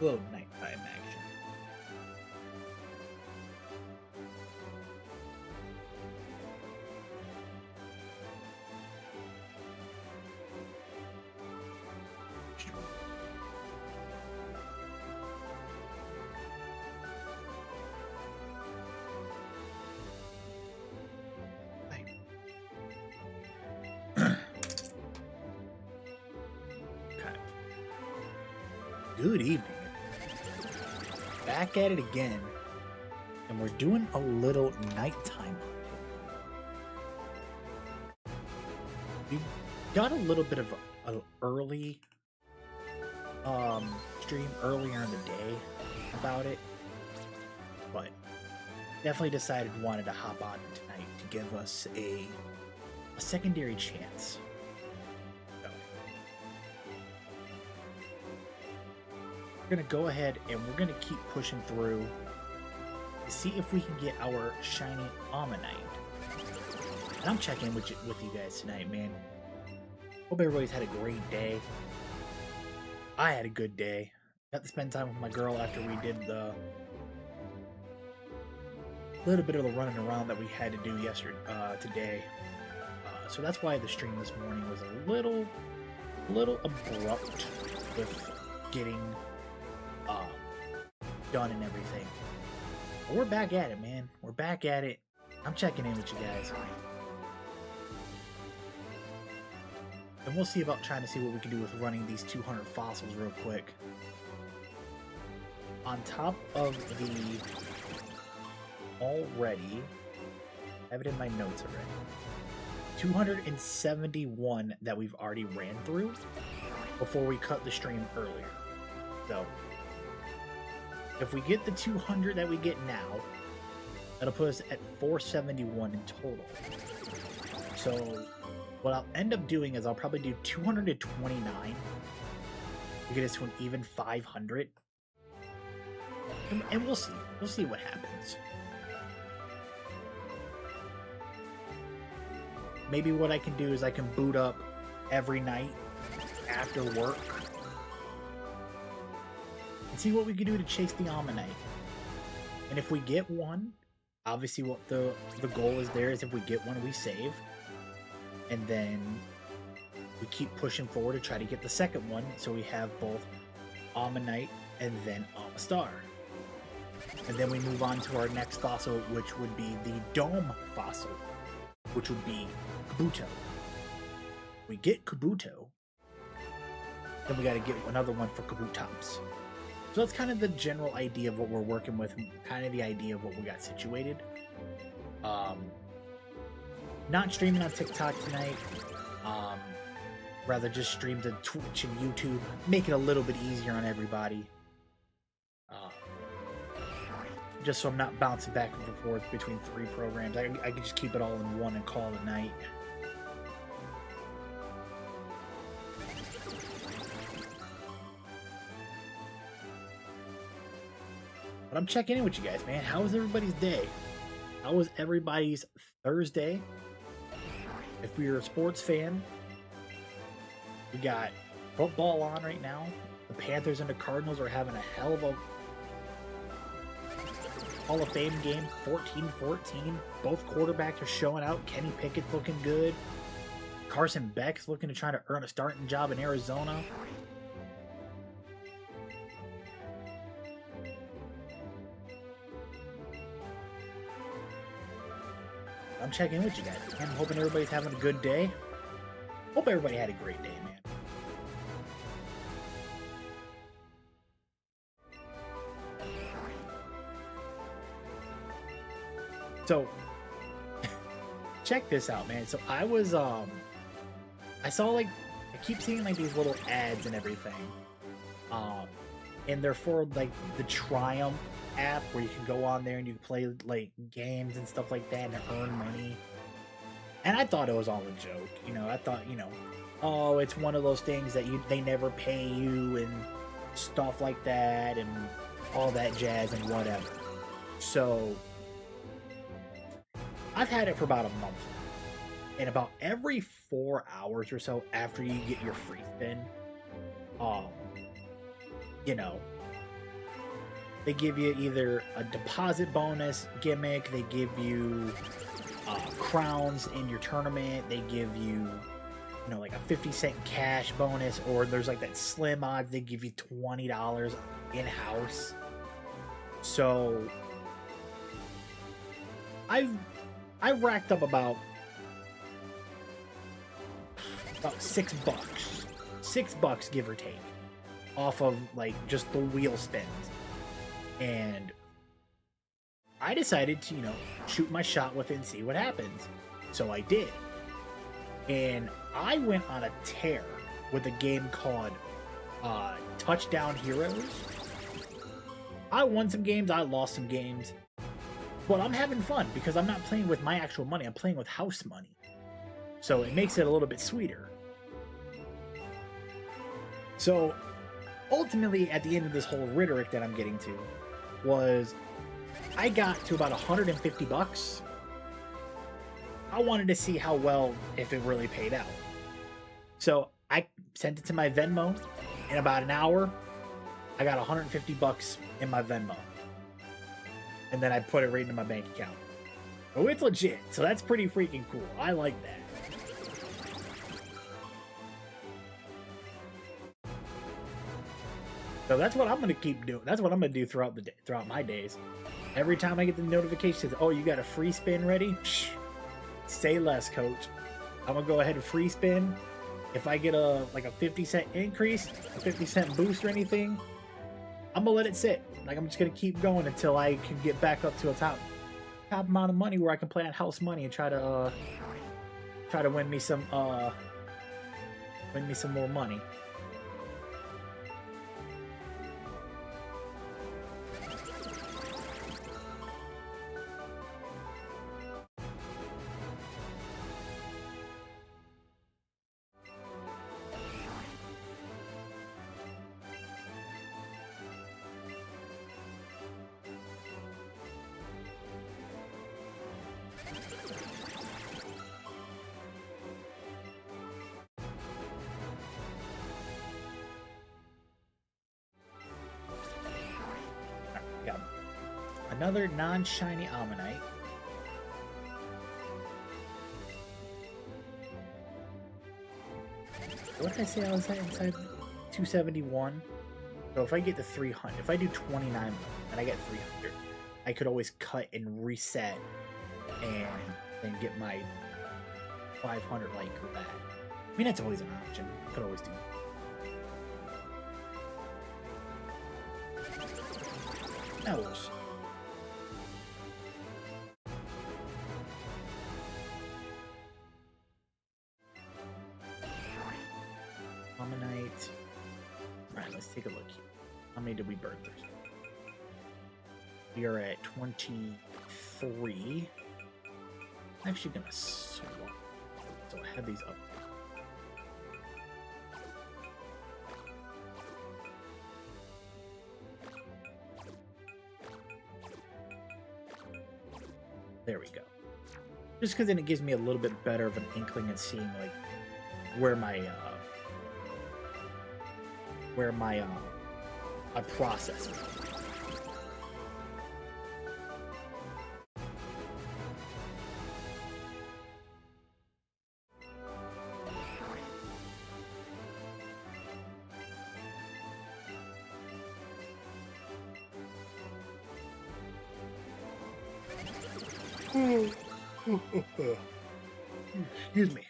little nighttime action. Okay. Good evening. Back at it again, and we're doing a little nighttime. We got a little bit of an early stream earlier in the day about it, but definitely decided wanted to hop on tonight to give us a secondary chance. So, we're gonna go ahead and we're gonna keep pushing through to see if we can get our shiny Ammonite. And I'm checking with you guys tonight, man. Hope everybody's had a great day. I had a good day. Got to spend time with my girl after we did the little bit of the running around that we had to do today. So that's why the stream this morning was a little abrupt with getting done and everything. But we're back at it, man. We're back at it. I'm checking in with you guys. And we'll see about trying to see what we can do with running these 200 fossils real quick. On top of the already, I have it in my notes already, 271 that we've already ran through before we cut the stream earlier. So, if we get the 200 that we get now, that'll put us at 471 in total. So, what I'll end up doing is I'll probably do 229 to get us to an even 500. And we'll see. We'll see what happens. Maybe what I can do is I can boot up every night after work and see what we can do to chase the Ammonite. And if we get one, obviously what the goal is there is if we get one, we save. And then we keep pushing forward to try to get the second one, so we have both Ammonite and then Amistar. And then we move on to our next fossil, which would be the Dome fossil, which would be Kabuto. We get Kabuto, then we got to get another one for Kabutops. So that's kind of the general idea of what we're working with, kind of the idea of what we got situated. Not streaming on TikTok tonight. Rather just stream to Twitch and YouTube. Make it a little bit easier on everybody. Just so I'm not bouncing back and forth between 3 programs. I can just keep it all in one and call it a night. But I'm checking in with you guys, man. How was everybody's day? How was everybody's Thursday? If you're a sports fan, we got football on right now. The Panthers and the Cardinals are having a hell of a Hall of Fame game, 14-14. Both quarterbacks are showing out. Kenny Pickett's looking good. Carson Beck's looking to try to earn a starting job in Arizona. I'm checking in with you guys. I'm hoping everybody's having a good day. Hope everybody had a great day, man. So, check this out, man. So I was, I saw I keep seeing these little ads and everything. And they're for the Triumph app where you can go on there and you can play games and stuff like that and earn money. And I thought it was all a joke, I thought, oh, it's one of those things that they never pay you and stuff like that and all that jazz and whatever. So I've had it for about a month. And about every 4 hours or so after you get your free spin, They give you either a deposit bonus gimmick, they give you crowns in your tournament, they give you, you know, like a 50-cent cash bonus, or there's like that slim odds, they give you $20 in-house. So I've racked up about $6. $6 give or take off of like just the wheel spins. And I decided to, you know, shoot my shot with it and see what happens. So I did. And I went on a tear with a game called Touchdown Heroes. I won some games, I lost some games. But I'm having fun because I'm not playing with my actual money, I'm playing with house money. So it makes it a little bit sweeter. So ultimately, at the end of this whole rhetoric that I'm getting to, was I got to about $150. I wanted to see how well, if it really paid out. So I sent it to my Venmo. In about an hour, I got $150 in my Venmo. And then I put it right into my bank account. Oh, it's legit. So that's pretty freaking cool. I like that. So that's what I'm gonna keep doing. That's what I'm gonna do throughout the day, throughout my days. Every time I get the notifications, oh, you got a free spin ready? Psh, say less, coach. I'm gonna go ahead and free spin. If I get a 50-cent increase, a 50-cent boost or anything, I'm gonna let it sit. Like, I'm just gonna keep going until I can get back up to a top amount of money where I can play on house money and try to win me some more money. Got another non-shiny Ammonite. What did I say I was at inside? 271. So if I get to 300, if I do 29 and I get 300, I could always cut and reset and then get my 500 light crew back. I mean, that's always an option. I could always do that. That was. Ammonite. Alright, let's take a look here. How many did we burn through? We are at 23. I'm actually gonna swap. So I have these up. There we go. Just because then it gives me a little bit better of an inkling and seeing like where my process is. Excuse me.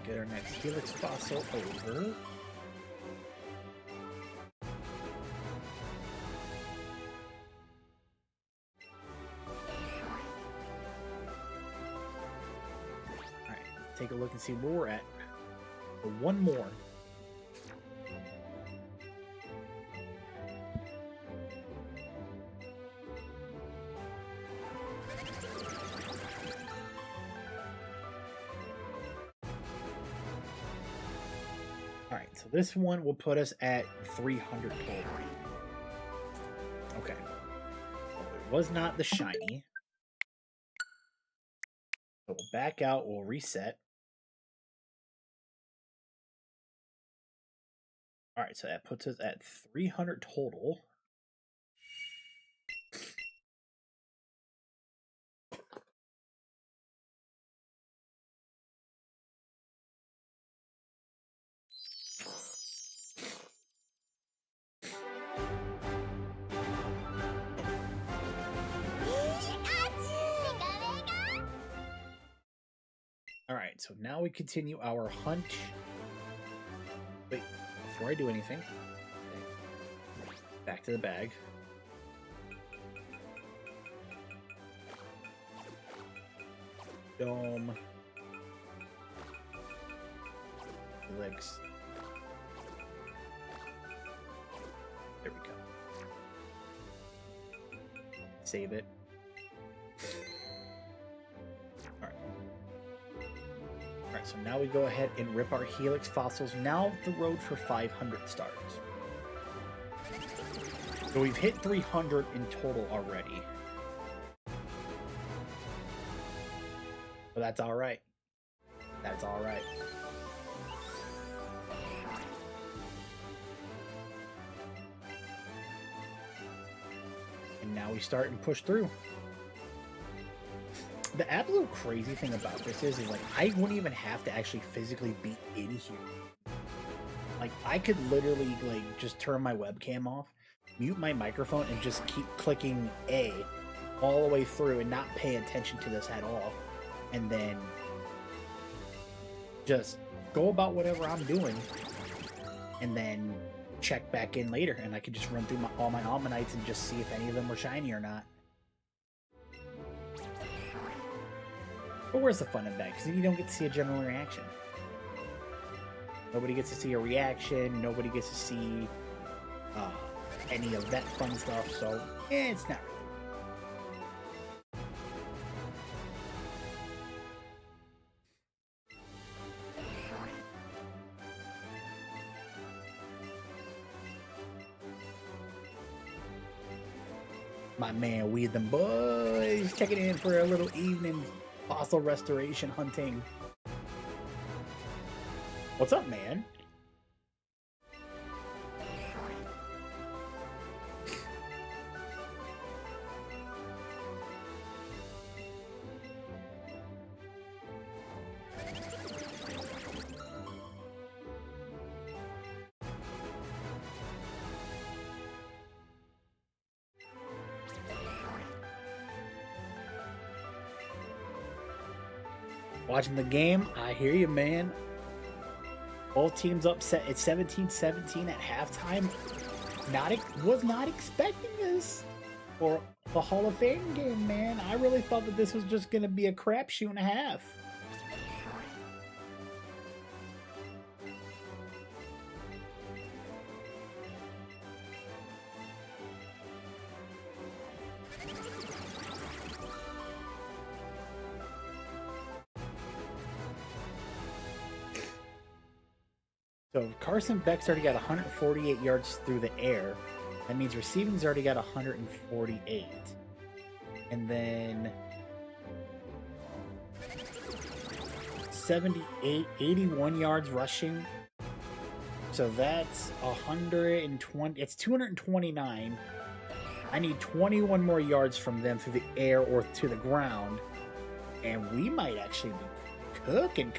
Get our next Helix fossil over. Take a look and see where we're at. One more. Alright, so this one will put us at 300 total. Okay. Well, it was not the shiny. So we'll back out, we'll reset. Alright, so that puts us at 300 total. Alright, so now we continue our hunt. Wait, before I do anything, back to the bag. Dome. Helix. There we go. Save it. Alright, so now we go ahead and rip our Helix fossils. Now the road for 500 starts. So we've hit 300 in total already. But that's alright. That's alright. And now we start and push through. The absolute crazy thing about this is like, I wouldn't even have to actually physically be in here. Like, I could literally, like, just turn my webcam off, mute my microphone, and just keep clicking A all the way through and not pay attention to this at all. And then just go about whatever I'm doing and then check back in later. And I could just run through all my Ammonites and just see if any of them were shiny or not. But where's the fun in that? Because you don't get to see a general reaction. Nobody gets to see a reaction. Nobody gets to see any of that fun stuff. So, it's not really. My man, we them boys checking in for a little evening fossil restoration hunting. What's up, man? Watching the game, I hear you, man. Both teams upset. It's 17-17 at halftime. Was not expecting this for the Hall of Fame game, man. I really thought that this was just going to be a crapshoot and a half. So Carson Beck's already got 148 yards through the air. That means receiving's already got 148. And then 81 yards rushing. So that's 120. It's 229. I need 21 more yards from them through the air or to the ground. And we might actually be cooking.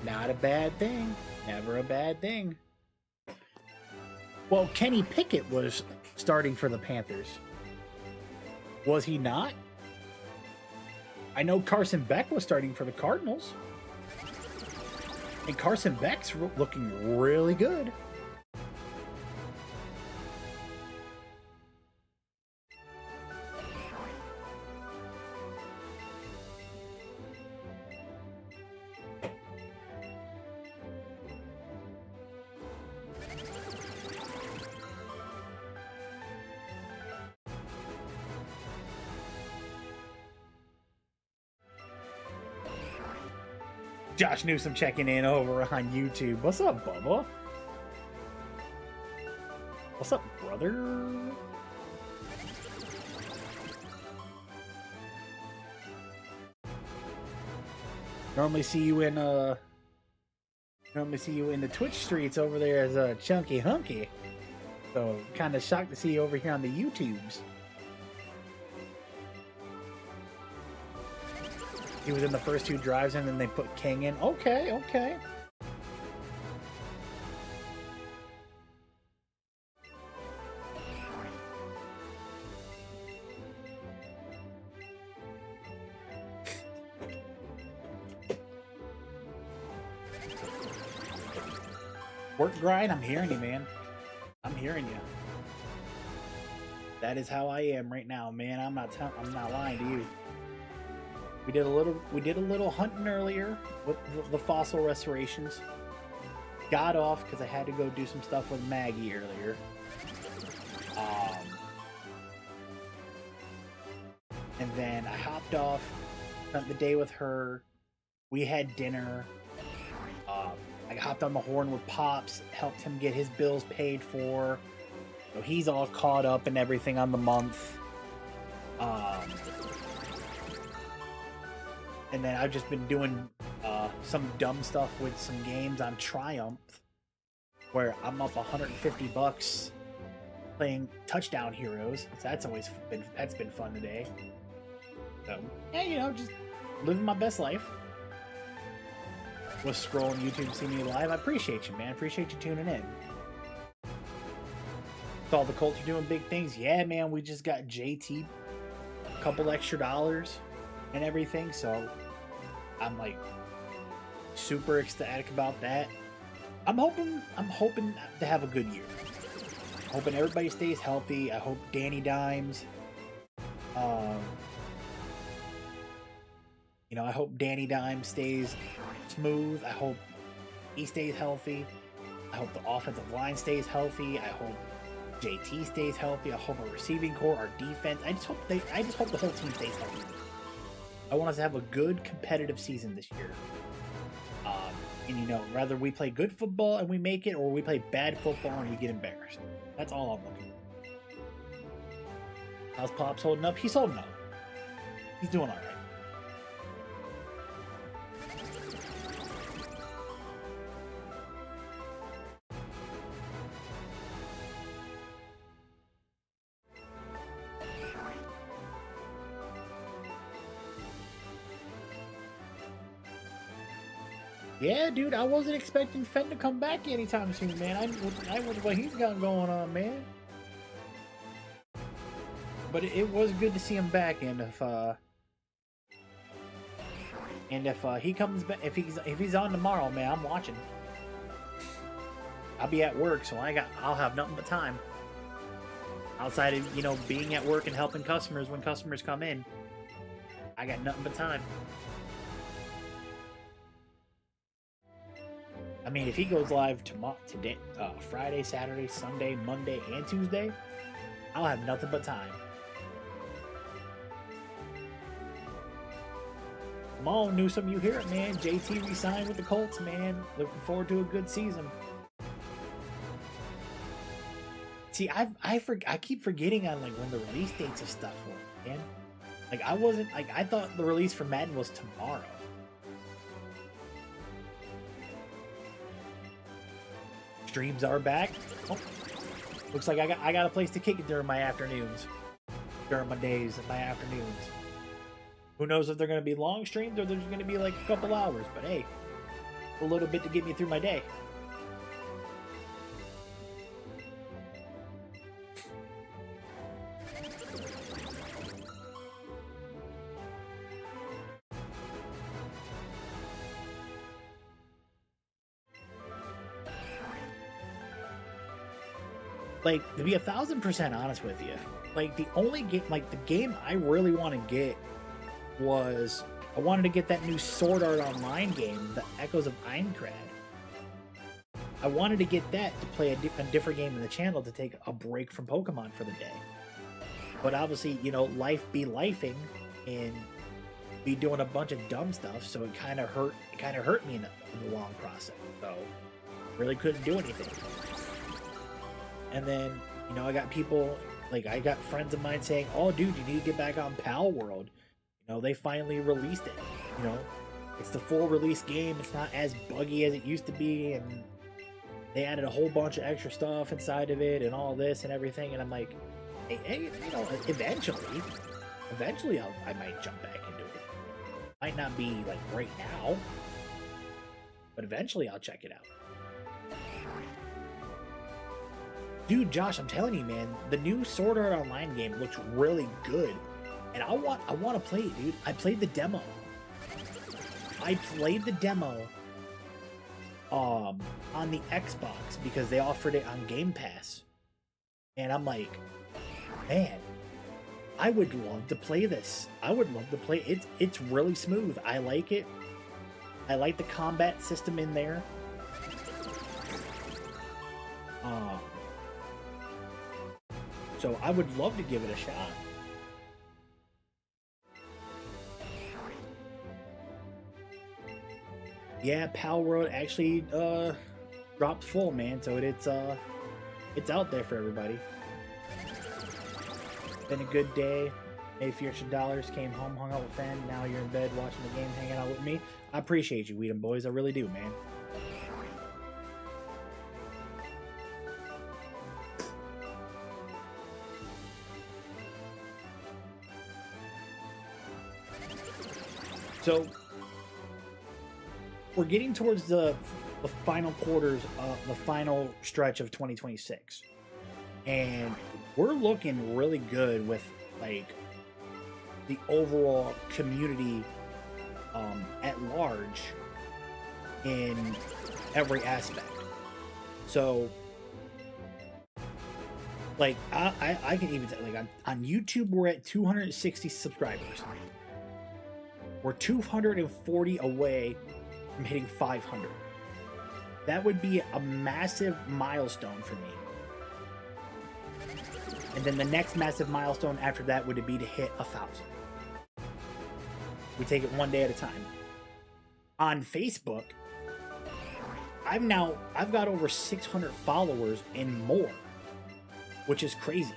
Not a bad thing. Never a bad thing. Well, Kenny Pickett was starting for the Panthers. Was he not? I know Carson Beck was starting for the Cardinals. And Carson Beck's looking really good. Josh Newsom checking in over on YouTube. What's up, Bubba? What's up, brother? Normally see you in the Twitch streets over there as a Chunky Hunky. So kind of shocked to see you over here on the YouTubes. He was in the first 2 drives and then they put King in. Okay, okay. Work grind, I'm hearing you, man. I'm hearing you. That is how I am right now, man. I'm not lying to you. We did a little hunting earlier with the fossil restorations. Got off because I had to go do some stuff with Maggie earlier. And then I hopped off, spent the day with her. We had dinner. I hopped on the horn with Pops, helped him get his bills paid for. So he's all caught up and everything on the month. And then I've just been doing some dumb stuff with some games on Triumph, where I'm up $150 playing Touchdown Heroes. So that's been fun today. So yeah, you know, just living my best life. Was scrolling YouTube, see me live. I appreciate you, man. I appreciate you tuning in. With all the Colts are doing big things. Yeah, man. We just got JT a couple extra dollars and everything, so I'm like super ecstatic about that. I'm hoping to have a good year. Hoping everybody stays healthy. I hope Danny Dimes, you know, I hope Danny Dimes stays smooth. I hope he stays healthy. I hope the offensive line stays healthy. I hope JT stays healthy. I hope our receiving core, our defense. I just hope the whole team stays healthy. I want us to have a good competitive season this year. And you know, rather we play good football and we make it, or we play bad football and we get embarrassed. That's all I'm looking for. How's Pops holding up? He's holding up. He's doing all right. Yeah, dude, I wasn't expecting Fenn to come back anytime soon, man. I wonder what he's got going on, man. But it was good to see him back, and if he comes back, if he's on tomorrow, man, I'm watching. I'll be at work, so I'll have nothing but time. Outside of, you know, being at work and helping customers when customers come in, I got nothing but time. I mean, if he goes live today, Friday, Saturday, Sunday, Monday, and Tuesday, I'll have nothing but time. Come on, Newsom, you hear it, man. JT re-signed with the Colts, man. Looking forward to a good season. See, I keep forgetting on like when the release dates of stuff were, man. Like I thought the release for Madden was tomorrow. Streams are back. Oh, looks like I got a place to kick it during my afternoons. During my days and my afternoons. Who knows if they're going to be long streams or they're just going to be like a couple hours. But hey, a little bit to get me through my day. like, to be 1,000% honest with you, like, the only game, like, the game I really want to get was, I wanted to get that new Sword Art Online game, the Echoes of Aincrad. I wanted to get that to play a different game in the channel to take a break from Pokemon for the day. But obviously, you know, life be lifing and be doing a bunch of dumb stuff, so it kind of hurt me in the long process. So really couldn't do anything. And then, you know, I got people, like, I got friends of mine saying, "Oh, dude, you need to get back on Pal World. You know, they finally released it. You know, it's the full release game. It's not as buggy as it used to be, and they added a whole bunch of extra stuff inside of it and all this and everything." And I'm like, hey, you know, eventually I might jump back into it. Might not be like right now, but eventually I'll check it out. Dude, Josh, I'm telling you, man, the new Sword Art Online game looks really good, and I want to play it, dude. I played the demo. On the Xbox because they offered it on Game Pass, and I'm like, man, I would love to play this. I would love to play it. It's really smooth. I like it. I like the combat system in there. So I would love to give it a shot. Yeah, Pal World actually dropped full, man. So it's out there for everybody. Been a good day. Made few extra dollars. Came home, hung out with fam. Now you're in bed watching the game, hanging out with me. I appreciate you, Weedham boys. I really do, man. So we're getting towards the final quarters of the final stretch of 2026, and we're looking really good with like the overall community at large in every aspect. So like I can even say, like, on YouTube we're at 260 subscribers. We're 240 away from hitting 500. That would be a massive milestone for me. And then the next massive milestone after that would be to hit 1,000. We take it one day at a time. On Facebook, I've got over 600 followers and more, which is crazy.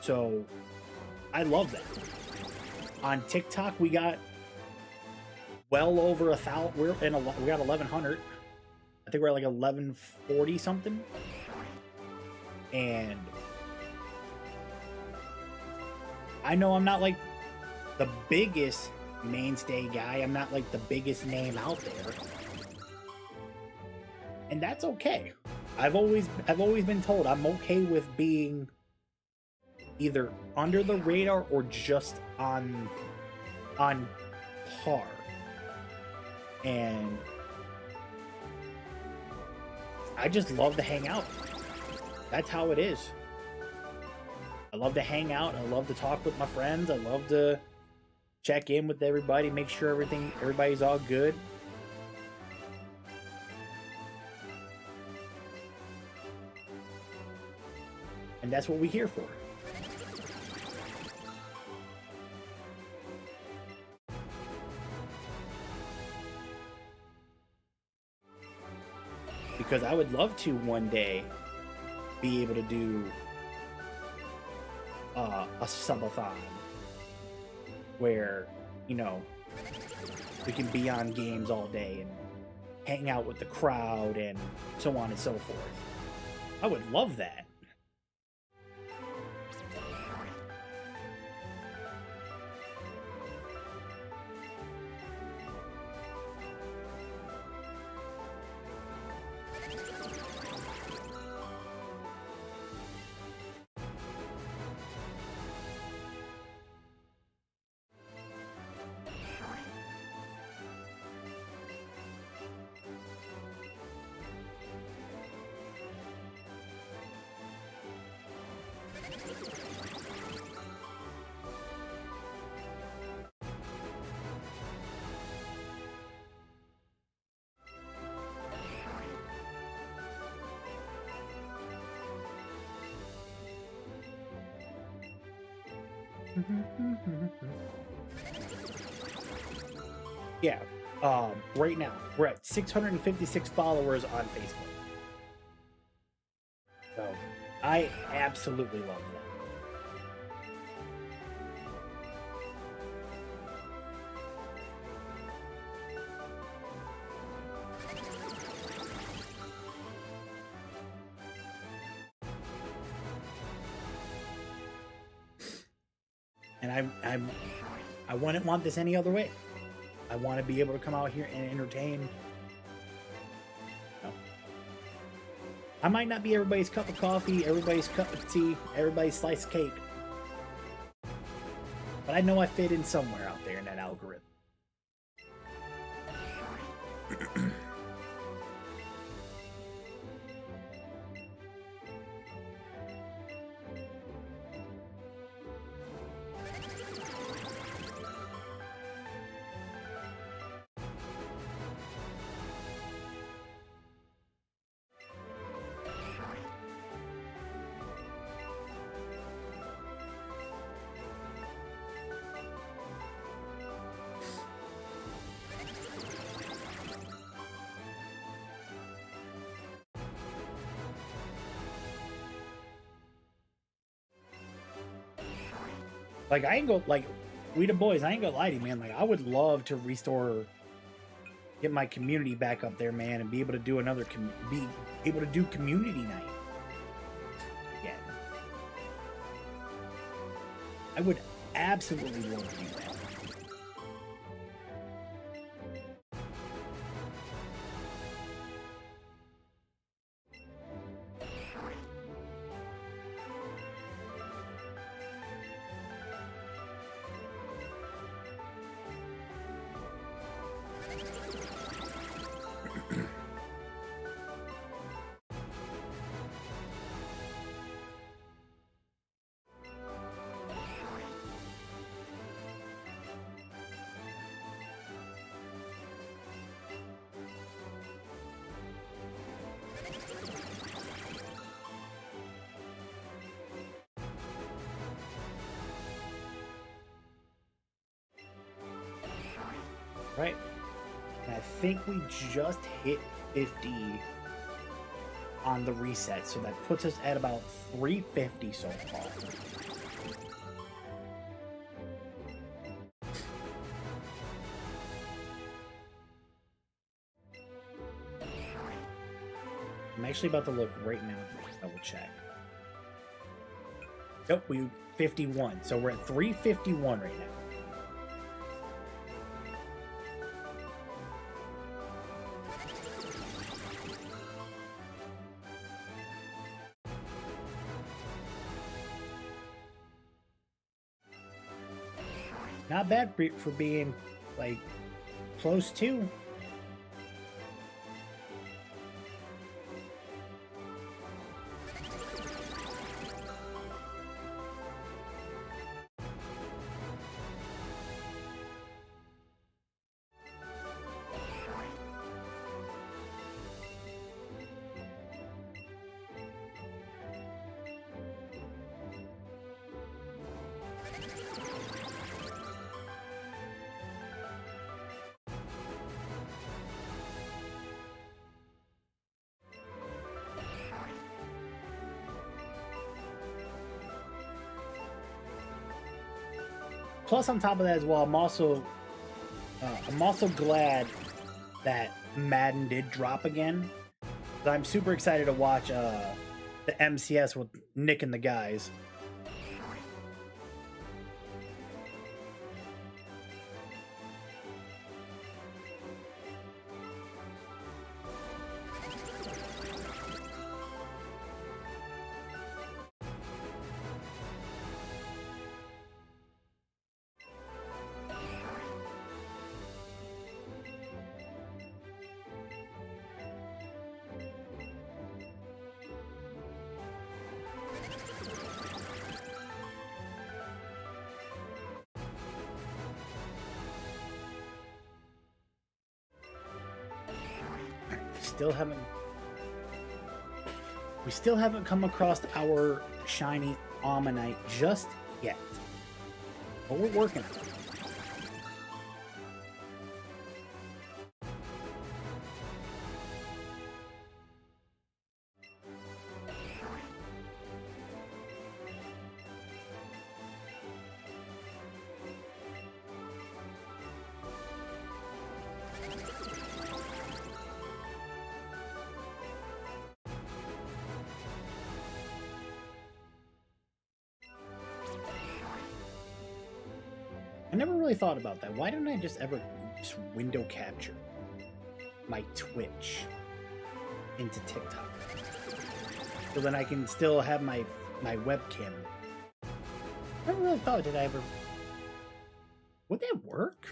So I love that. On TikTok, we got well over 1,000. We got 1,100. I think we're at like 1,140 something. And I know I'm not like the biggest mainstay guy. I'm not like the biggest name out there, and that's okay. I've always been told I'm okay with being either under the radar or just on par. And I just love to hang out. That's how it is. I love to hang out. I love to talk with my friends. I love to check in with everybody, make sure everybody's all good. And that's what we're here for. Because I would love to one day be able to do a subathon where, you know, we can be on games all day and hang out with the crowd and so on and so forth. I would love that. Yeah. Right now we're at 656 followers on Facebook. So I absolutely love that. And I wouldn't want this any other way. I want to be able to come out here and entertain. No. I might not be everybody's cup of coffee, everybody's cup of tea, everybody's slice of cake, but I know I fit in somewhere out there in that algorithm. Like, I ain't go, like, we the boys, I ain't gonna lie to you, man. Like, I would love to restore, get my community back up there, man, and be able to do another, be able to do community night again. I would absolutely love to do that. Right? And I think we just hit 50 on the reset, so that puts us at about 350 so far. I'm actually about to look right now to double check. Nope, we 51. So we're at 351 right now. Not bad for being, like, close to. Plus, on top of that as well, I'm also glad that Madden did drop again. I'm super excited to watch the MCS with Nick and the guys. We still haven't come across our shiny Ammonite just yet. But we're working on it. I never really thought about that. Why don't I just ever just window capture my Twitch into TikTok? So then I can still have my webcam. I never really thought, did I ever... Would that work?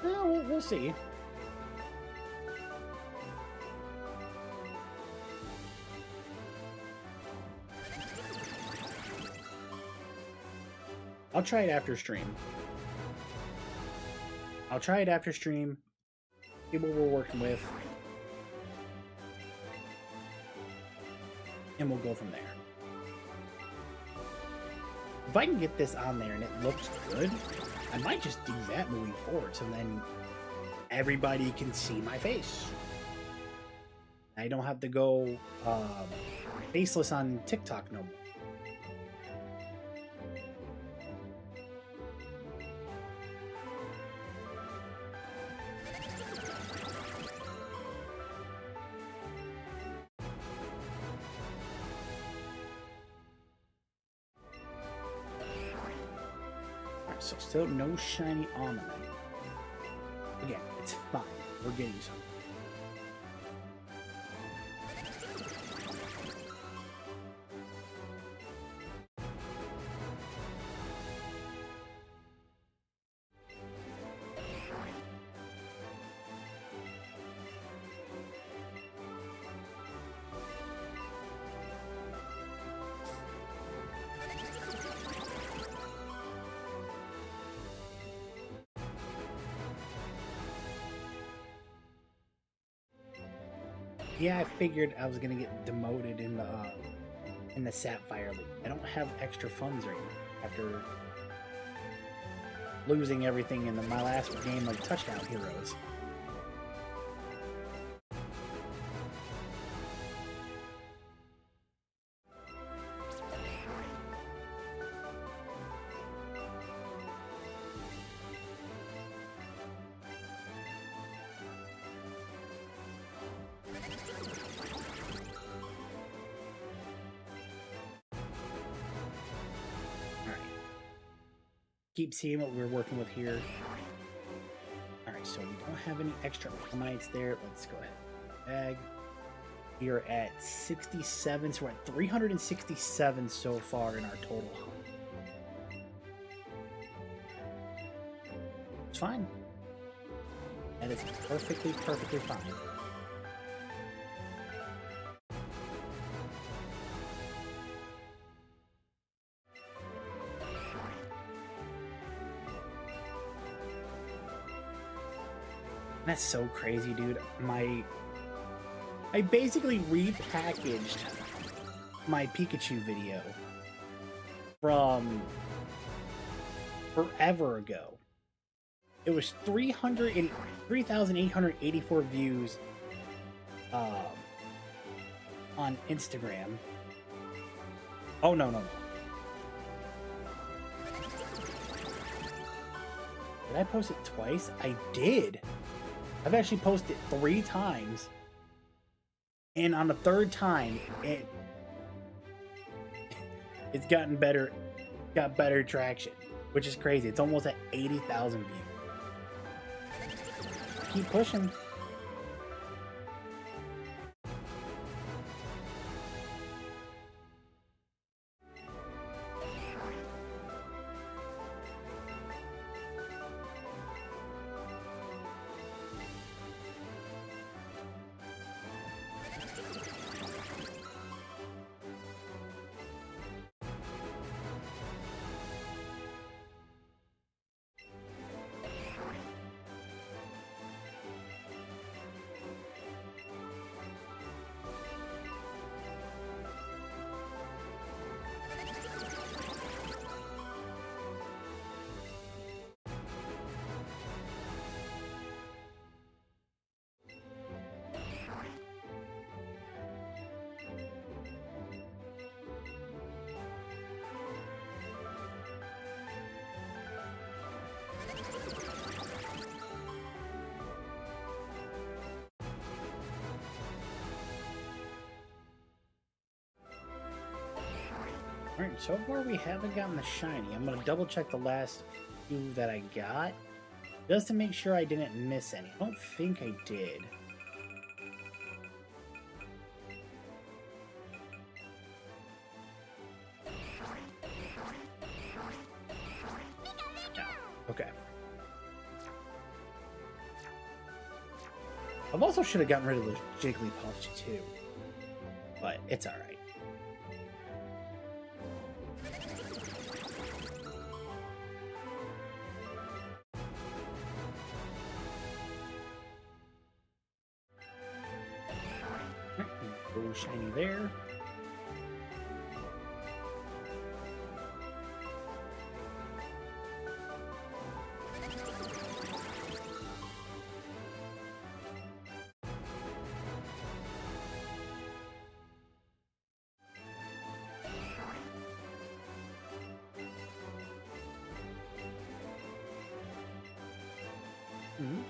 No, we'll see. I'll try it after stream. I'll try it after stream. See what we're working with. And we'll go from there. If I can get this on there and it looks good, I might just do that moving forward, so then everybody can see my face. I don't have to go faceless on TikTok no more. So still no shiny Omanyte. Again, it's fine. We're getting some. Yeah, I figured I was gonna get demoted in the Sapphire League. I don't have extra funds right now after losing everything in my last game of Touchdown Heroes. Keep seeing what we're working with here. Alright, so we don't have any extra Omanytes there. Let's go ahead. Bag. We are at 67, so we're at 367 so far in our total hunt. It's fine. And it's perfectly fine. That's so crazy, dude. I basically repackaged my Pikachu video from forever ago. It was 3,884 views on Instagram. Oh, no. Did I post it twice? I did. I've actually posted 3 times, and on the 3rd time, it's gotten better, got better traction, which is crazy. It's almost at 80,000 views. Keep pushing. Alright, so far we haven't gotten the shiny. I'm gonna double check the last few that I got, just to make sure I didn't miss any. I don't think I did. No. Okay. I've also should have gotten rid of those Jigglypuffs too, but it's alright. Go shiny there. Mm-hmm.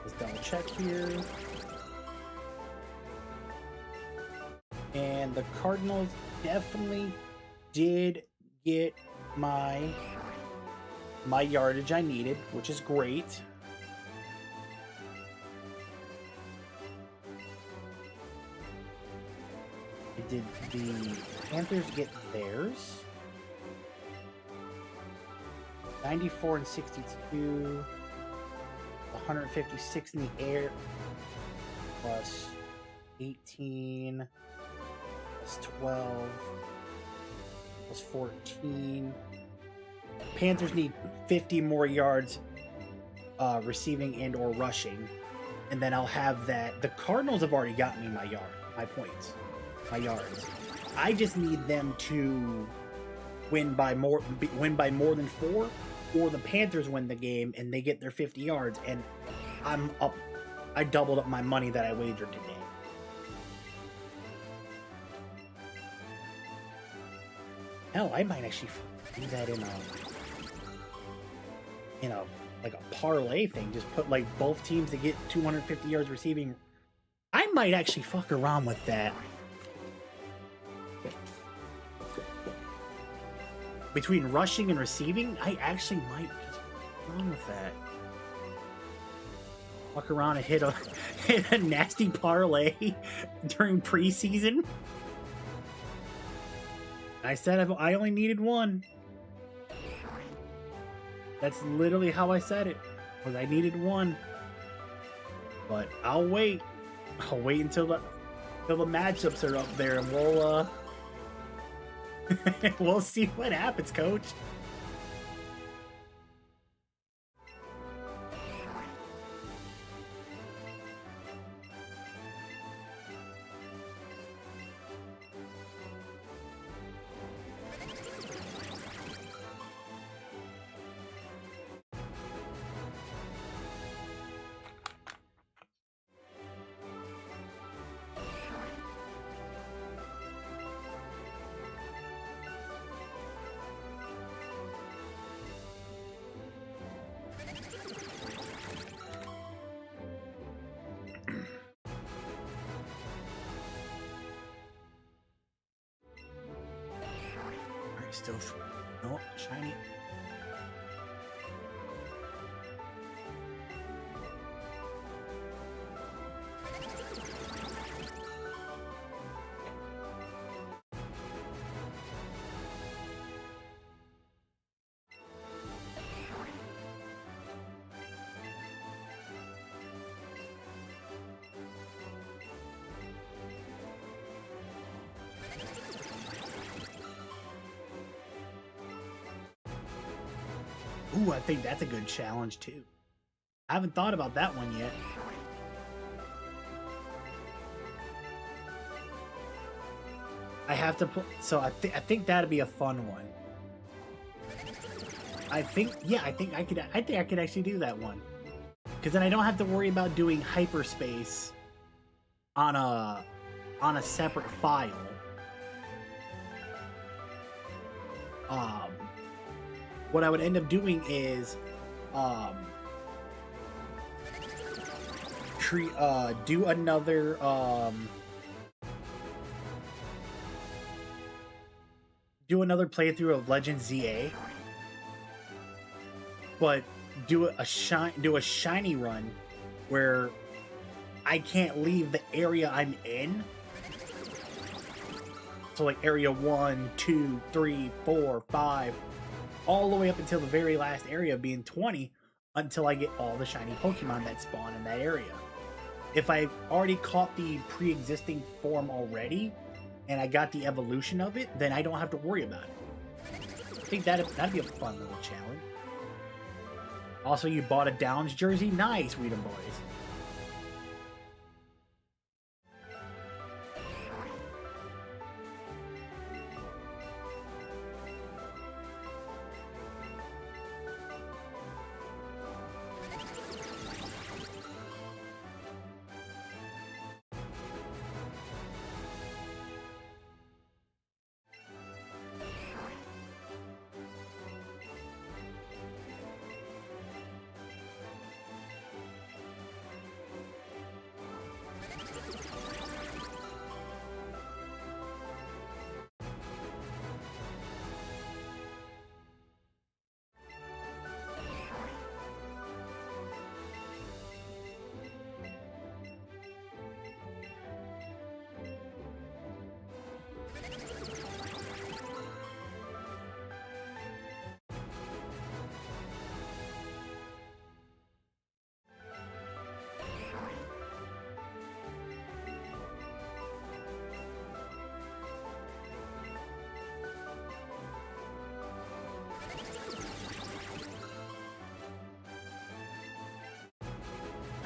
Let's double check here. And the Cardinals definitely did get my yardage I needed, which is great. Did the Panthers get theirs? 94 and 62. 156 in the air. Plus 18. Plus 12. Plus 14. Panthers need 50 more yards receiving and or rushing. And then I'll have that. The Cardinals have already got me my points. My yards. I just need them to win by more than 4, or the Panthers win the game and they get their 50 yards, and I'm up. I doubled up my money that I wagered today. Hell, I might actually do that in a like a parlay thing. Just put like both teams to get 250 yards receiving. I might actually fuck around with that. Between rushing and receiving, I actually might just fuck around with that. Fuck around and hit a nasty parlay during preseason. I said I only needed one. That's literally how I said it. Was I needed one. But I'll wait. I'll wait until the matchups are up there, and we'll see what happens, coach. Still, no, shiny. Ooh, I think that's a good challenge too. I haven't thought about that one yet. I have to put, so I think that'd be a fun one. I think, yeah, I think I could actually do that one. Because then I don't have to worry about doing hyperspace on a separate file. What I would end up doing is do another playthrough of Legend ZA, but do a shiny run where I can't leave the area I'm in. So like area 1, 2, 3, 4, 5, all the way up until the very last area being 20, until I get all the shiny Pokemon that spawn in that area. If I've already caught the pre-existing form already, and I got the evolution of it, then I don't have to worry about it. I think that'd be a fun little challenge. Also, you bought a Downs jersey? Nice, Weedham boys.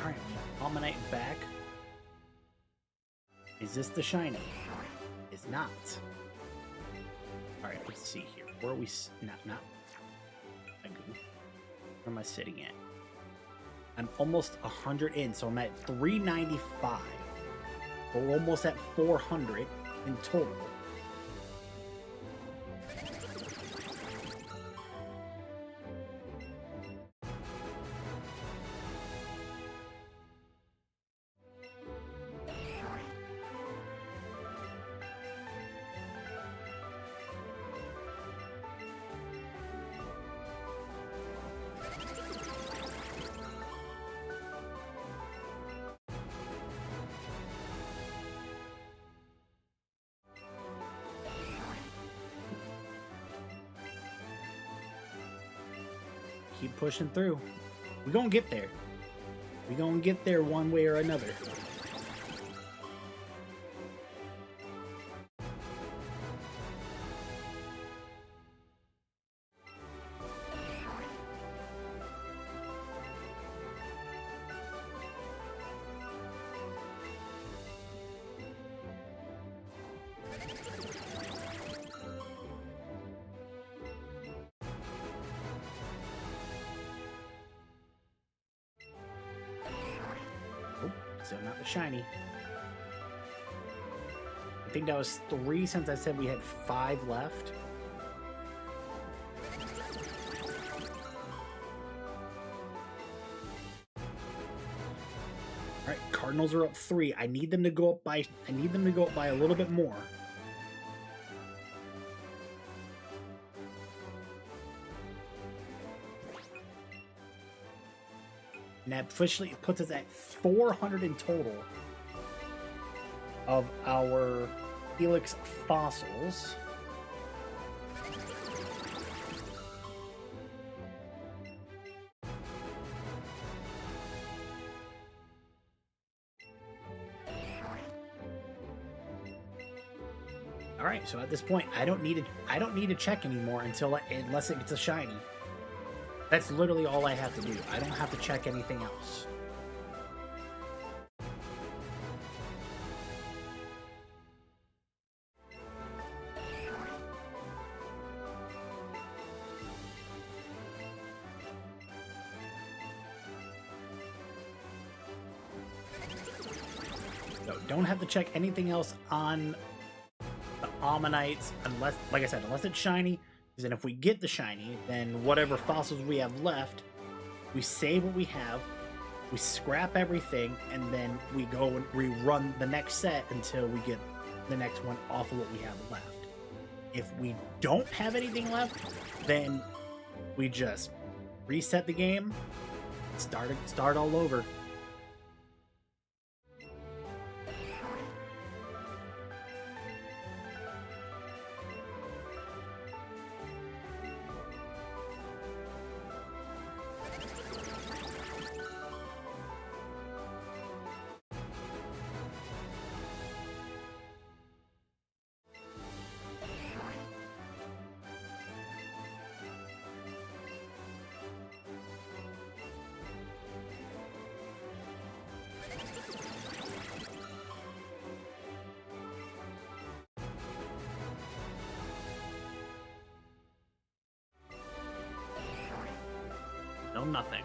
Alright, Omanyte back. Is this the shiny? It's not. Alright, let's see here. Where are we? Not. Where am I sitting at? I'm almost 100 in, so I'm at 395. We're almost at 400 in total. Keep pushing through. We're gonna get there. We're gonna get there one way or another. So not the shiny. I think that was 3 since I said we had 5 left. Alright, Cardinals are up 3. I need them to go up by a little bit more. And that officially puts us at 400 in total of our Helix fossils. All right, so at this point, I don't need to check anymore unless it gets a shiny. That's literally all I have to do. I don't have to check anything else. don't have to check anything else on the Ammonites unless, like I said, unless it's shiny. Because then if we get the shiny, then whatever fossils we have left, we save what we have, we scrap everything, and then we go and rerun the next set until we get the next one off of what we have left. If we don't have anything left, then we just reset the game, start all over. No, nothing.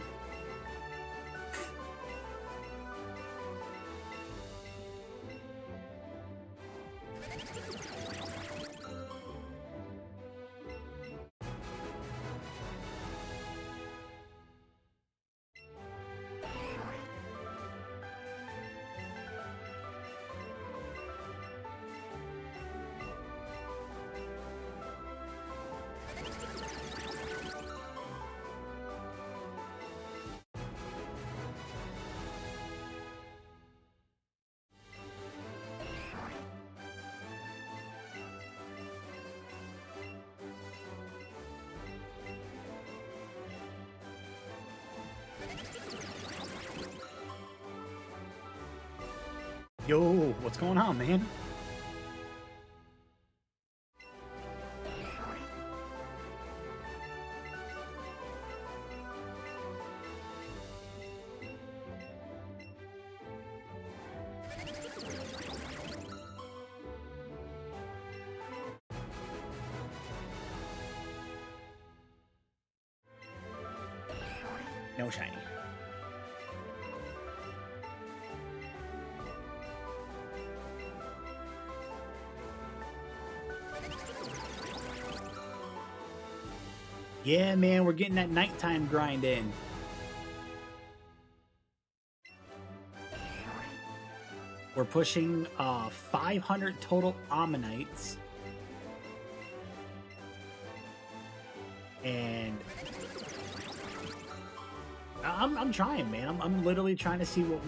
Yo, what's going on, man? No shiny. Yeah, man, we're getting that nighttime grind in. We're pushing 500 total Ammonites. And I'm trying, man. I'm literally trying to see what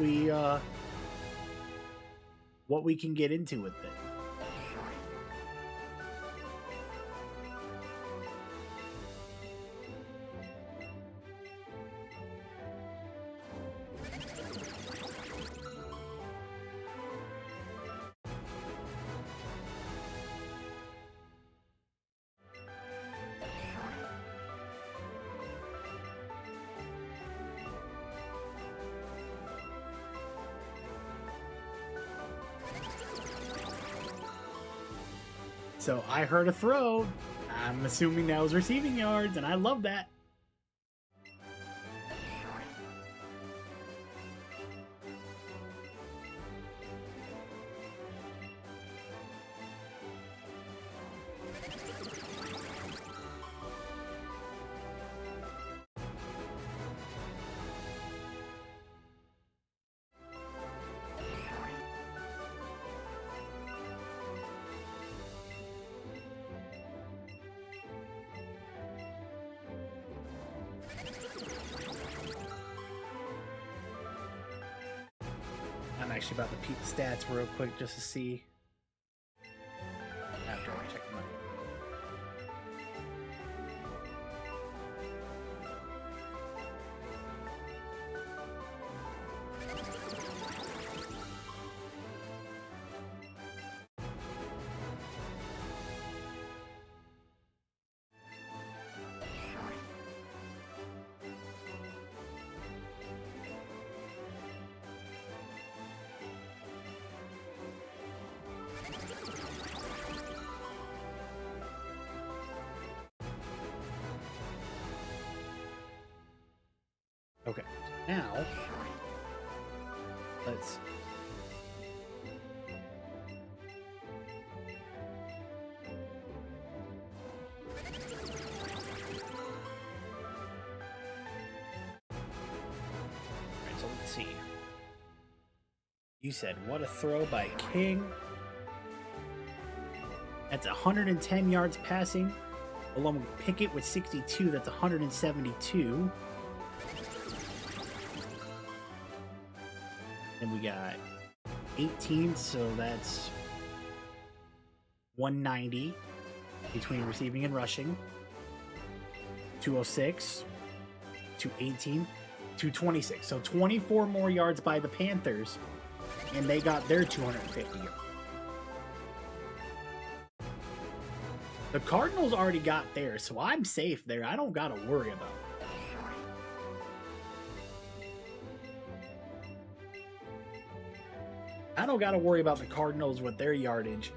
we can get into with it. So I heard a throw. I'm assuming that was receiving yards, and I love that. I'm actually about to peek the stats real quick just to see. After I check them out. Okay, now let's Let's see. You said, what a throw by King. That's 110 yards passing. Along with Pickett with 62, that's 172. Then we got 18, so that's 190 between receiving and rushing. 206, 218, 226. So 24 more yards by the Panthers, and they got their 250 yards. The Cardinals already got theirs, so I'm safe there. I don't got to worry about it. I don't got to worry about the Cardinals with their yardage.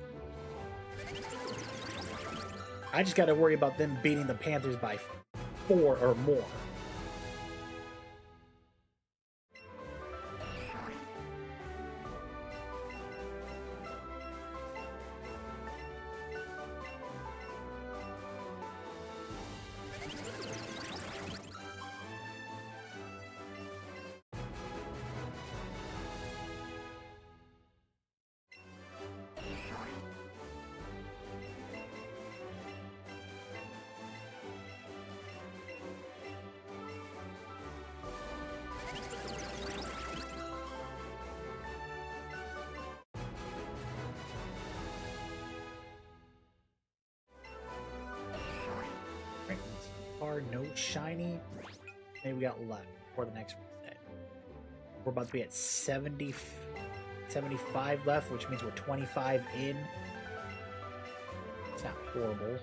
I just got to worry about them beating the Panthers by 4 or more. No shiny. Maybe we got left for the next reset. We're about to be at 70, 75 left, which means we're 25 in. It's not horrible.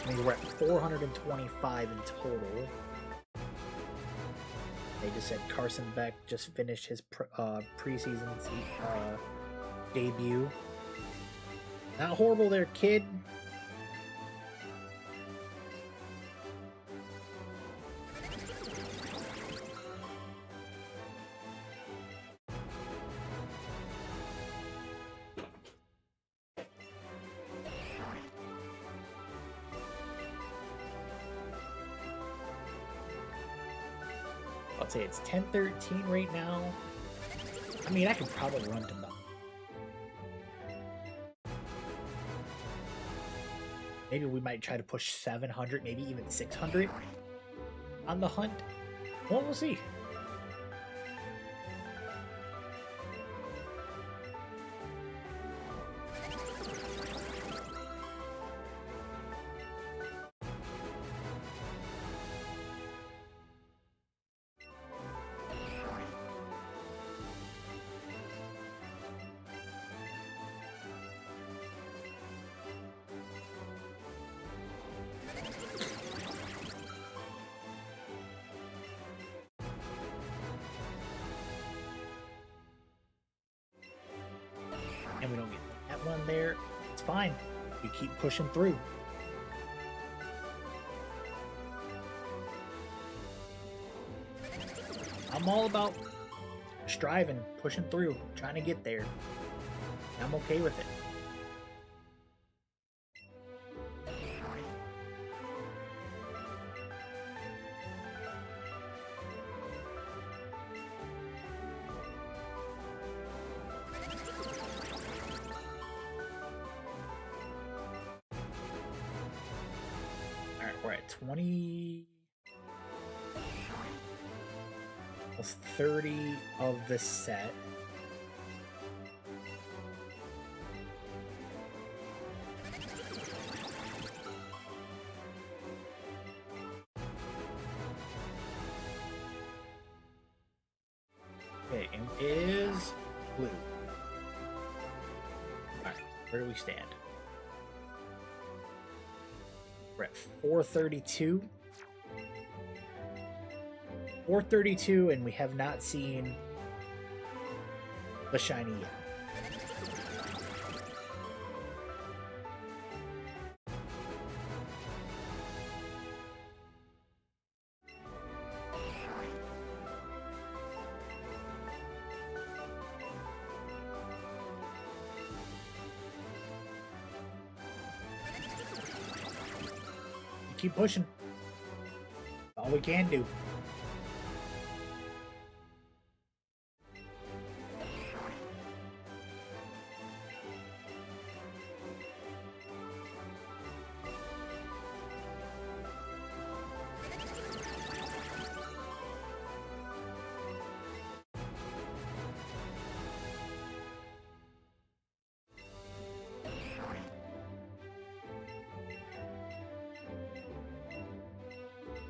I mean, we're at 425 in total. They just said Carson Beck just finished his preseason debut. Not horrible there, kid. I'd say it's 10-13 right now. I mean, I could probably run to them. Maybe we might try to push 700, maybe even 600 on the hunt. Well, we'll see. And we don't get that one there. It's fine. We keep pushing through. I'm all about striving, pushing through, trying to get there. I'm okay with it. We're at 20, almost 30 of the set. Okay, and it is blue. Alright, where do we stand? We're at 432. 432, and we have not seen the shiny yet. Keep pushing. All we can do.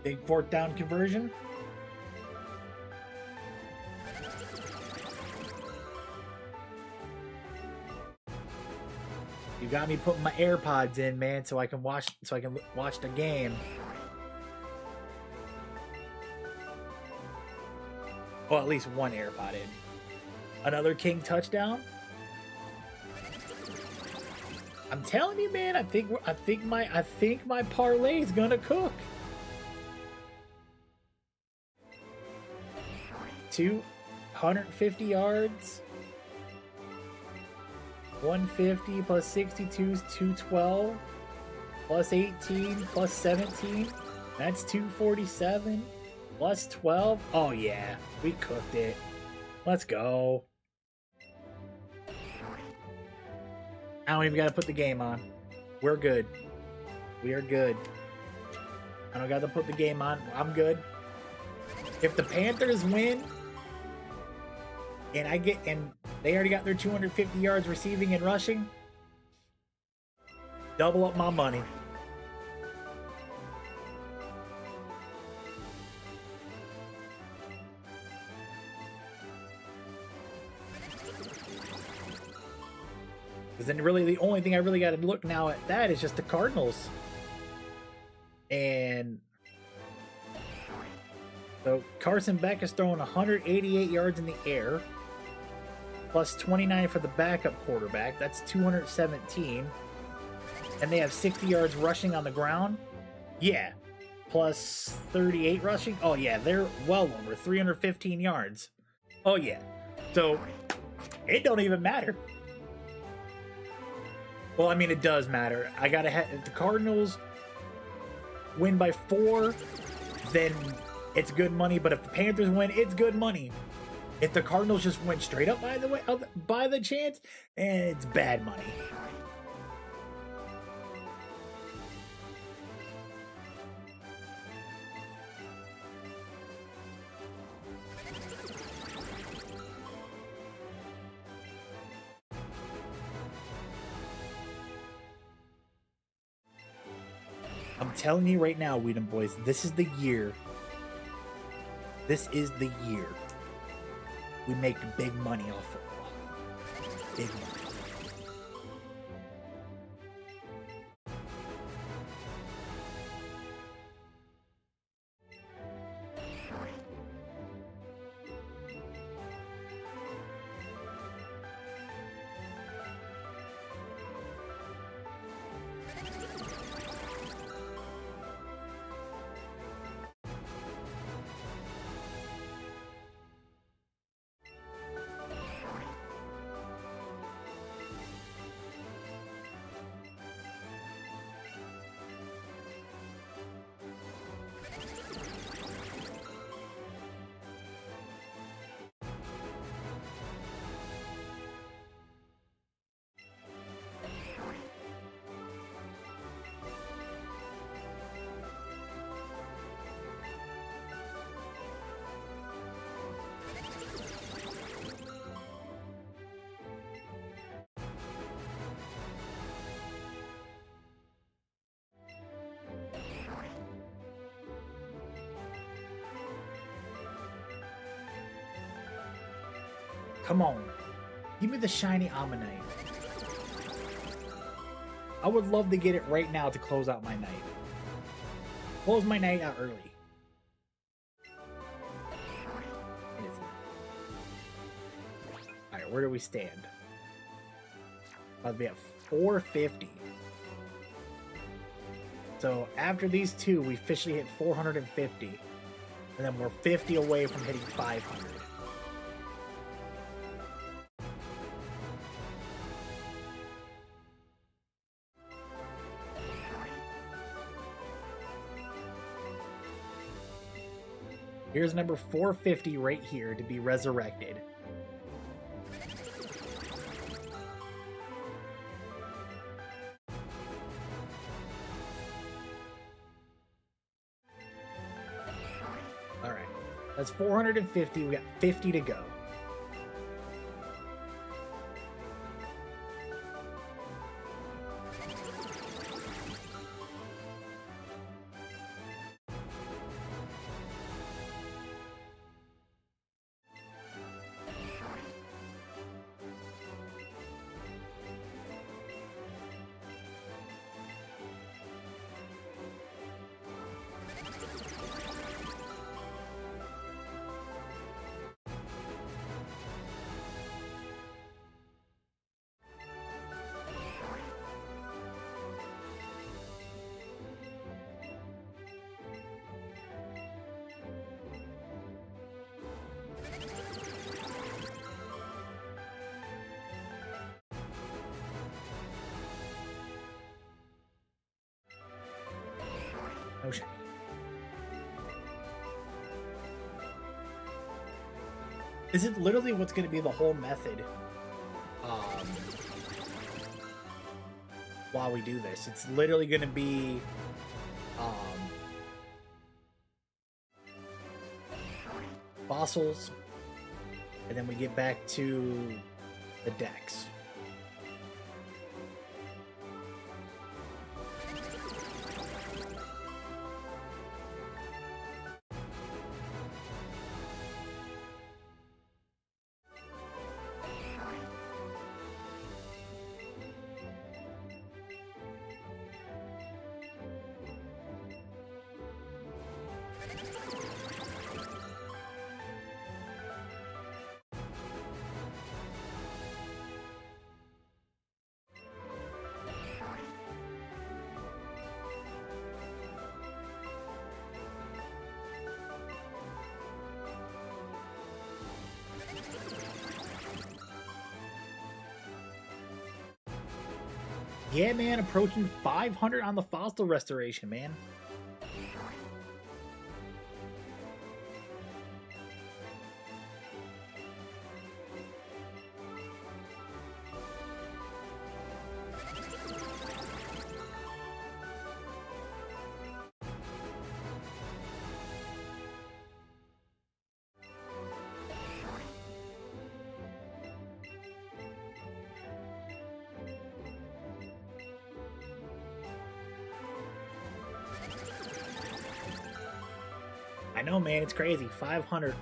Big fourth down conversion. You got me putting my AirPods in, man, so I can watch the game. Well, at least one AirPod in. Another King touchdown. I'm telling you, man. I think my parlay is gonna cook. 250 yards. 150 plus 62 is 212. Plus 18 plus 17. That's 247. Plus 12. Oh yeah, we cooked it. Let's go. I don't even gotta put the game on. We're good. We are good. I don't gotta put the game on. I'm good. If the Panthers win, and they already got their 250 yards receiving and rushing, double up my money. Because then really the only thing I really got to look now at that is just the Cardinals. And so Carson Beck is throwing 188 yards in the air, plus 29 for the backup quarterback. That's 217. And they have 60 yards rushing on the ground. Yeah. Plus 38 rushing. Oh, yeah. They're well over 315 yards. Oh, yeah. So it don't even matter. Well, I mean, it does matter. I gotta have, if the Cardinals win by 4, then it's good money. But if the Panthers win, it's good money. If the Cardinals just win straight up by the chance, and it's bad money. I'm telling you right now, Weedham boys, this is the year. This is the year we make big money off football. Big money. Come on. Give me the shiny Ammonite. I would love to get it right now to close out my night. Close my night out early. Alright, where do we stand? About to be at 450. So after these two, we officially hit 450. And then we're 50 away from hitting 500. Here's number 450 right here to be resurrected. Alright. That's 450. We got 50 to go. No shiny. This is literally what's going to be the whole method. While we do this, it's literally going to be fossils, and then we get back to the decks. Yeah, man, approaching 500 on the fossil restoration, man. I know, man, it's crazy. 500.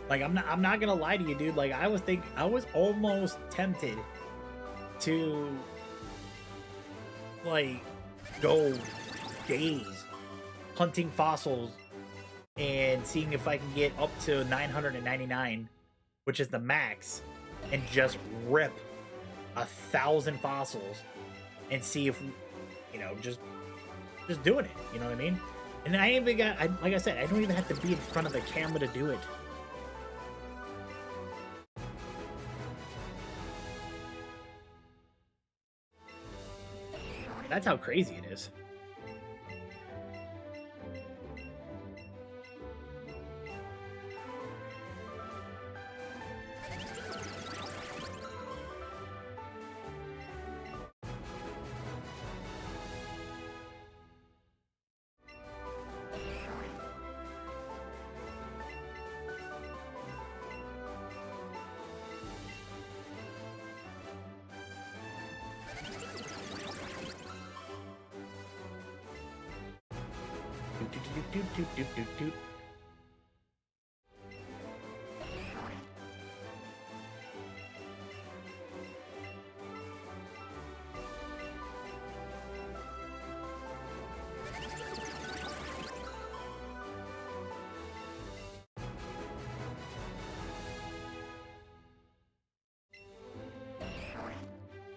Like, I'm not gonna lie to you, dude. Like, I was almost tempted to, like, go days hunting fossils and seeing if I can get up to 999, which is the max, and just rip 1,000 fossils and see if, you know, just doing it. You know what I mean? And I even got, like I said, I don't even have to be in front of the camera to do it. That's how crazy it is. Doot.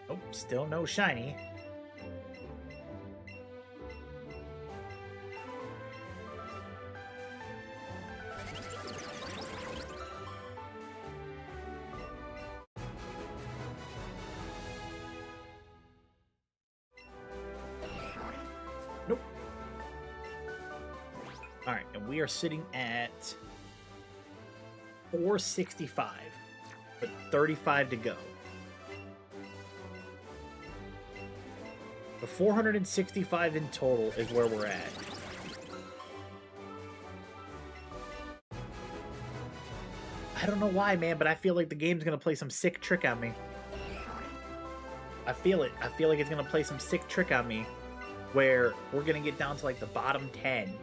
Nope, still no shiny. Nope. Alright, and we are sitting at 465, with 35 to go. The 465 in total is where we're at. I don't know why, man, but I feel like the game's gonna play some sick trick on me. I feel it. I feel like it's gonna play some sick trick on me where we're gonna get down to like the bottom 10,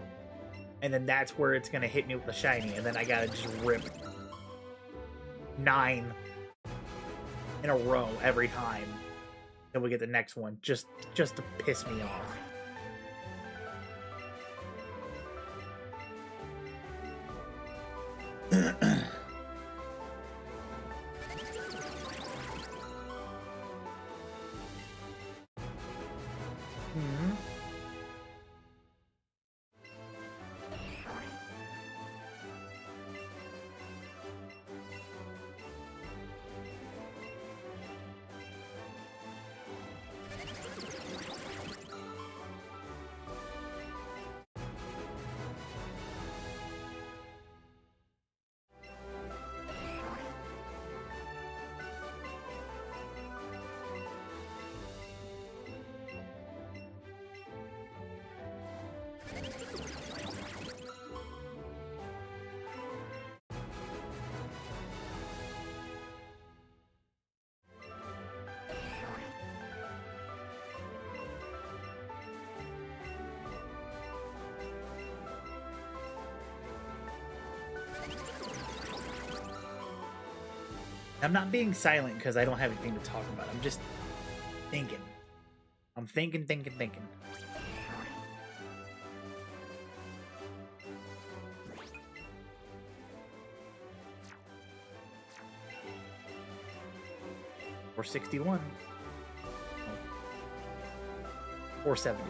and then that's where it's gonna hit me with the shiny, and then I gotta just rip 9 in a row every time. Then we get the next one just to piss me off. I'm not being silent because I don't have anything to talk about. I'm just thinking. I'm thinking. Or 61. Or 70.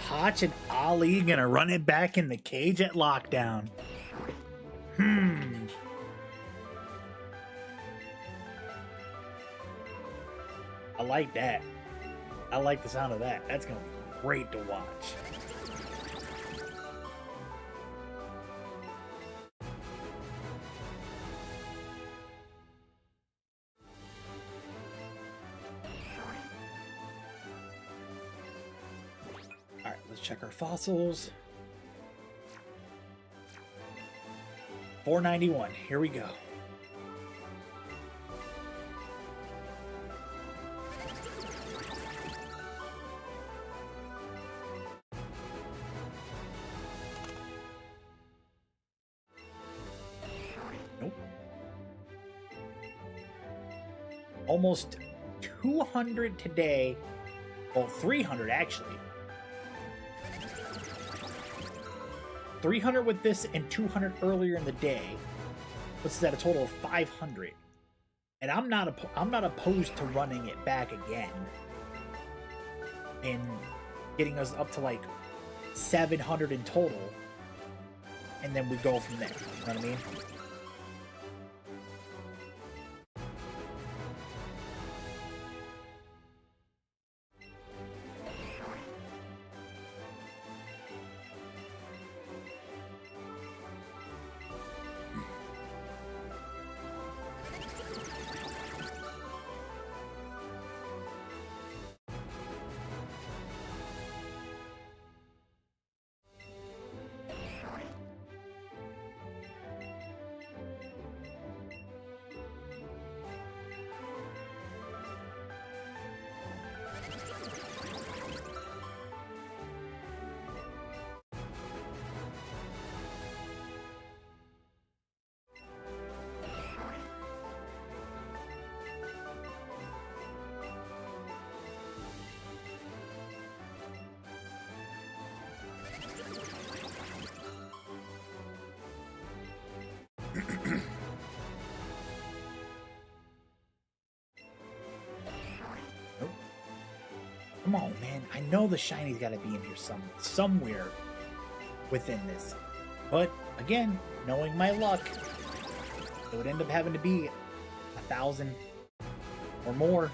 Hotch and Ali gonna run it back in the cage at lockdown. I like that. I like the sound of that. That's gonna be great to watch. Alright, let's check our fossils. 491. Here we go. Nope. Almost 200 today. Well, 300 actually. 300 with this and 200 earlier in the day puts us at a total of 500. And I'm not opposed to running it back again and getting us up to like 700 in total, and then we go from there. You know what I mean? Nope. Come on, man. I know the shiny's got to be in here somewhere within this. But again, knowing my luck, it would end up having to be 1,000 or more.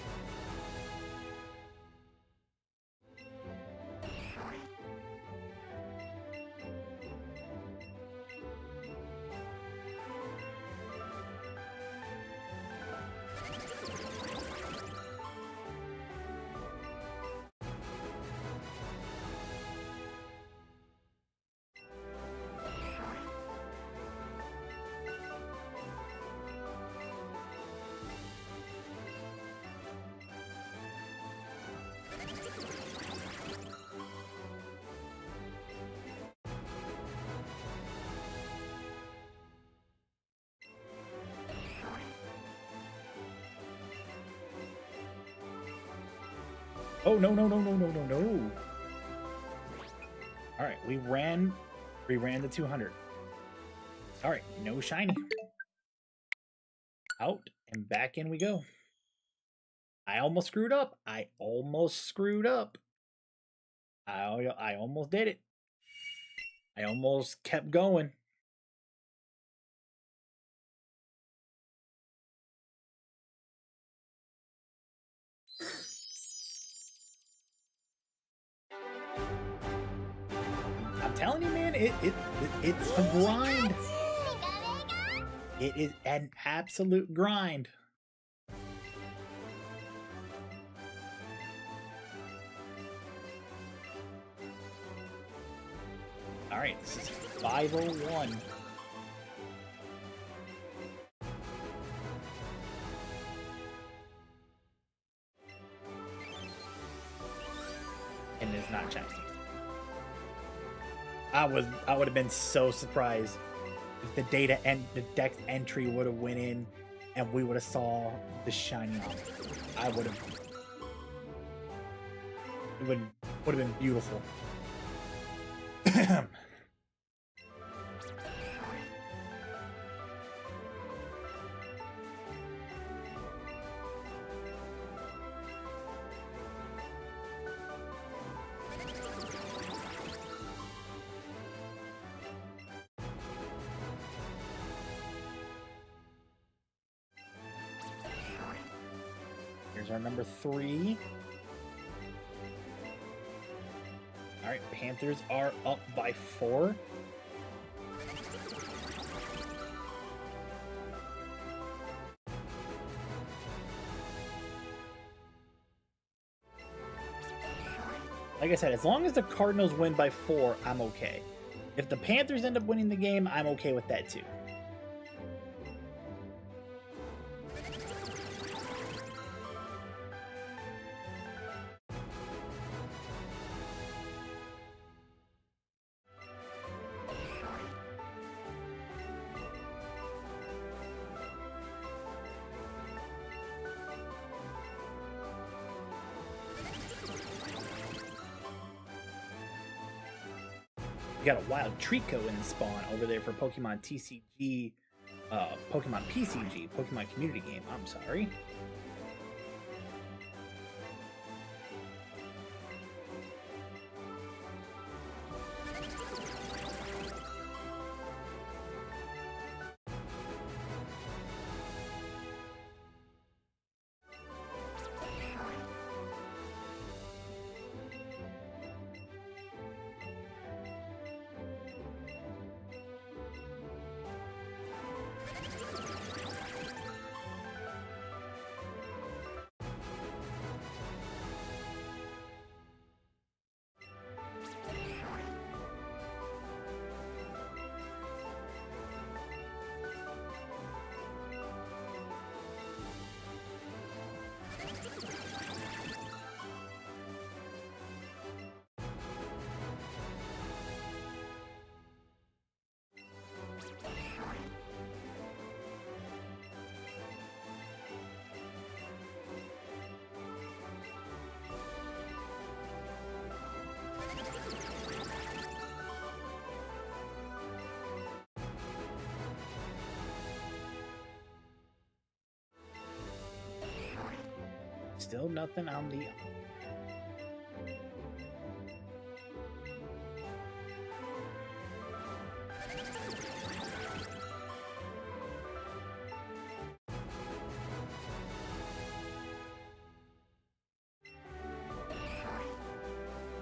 Oh, no, no, no, no, no, no, no. All right, we ran the 200. All right, no shiny. Out and back in we go. I almost screwed up. I almost did it. I almost kept going. I'm telling you, man, it's a grind. It is an absolute grind. All right, this is 501. And it's not Chinese. I would have been so surprised if the data and the deck entry would have went in and we would have saw the shiny on it. I would have. It would have been beautiful. There's our number 3. Alright, Panthers are up by 4. Like I said, as long as the Cardinals win by 4, I'm okay. If the Panthers end up winning the game, I'm okay with that too. We got a wild Trico in spawn over there for Pokemon TCG, Pokemon PCG, Pokemon Community Game. I'm sorry. Still nothing on the...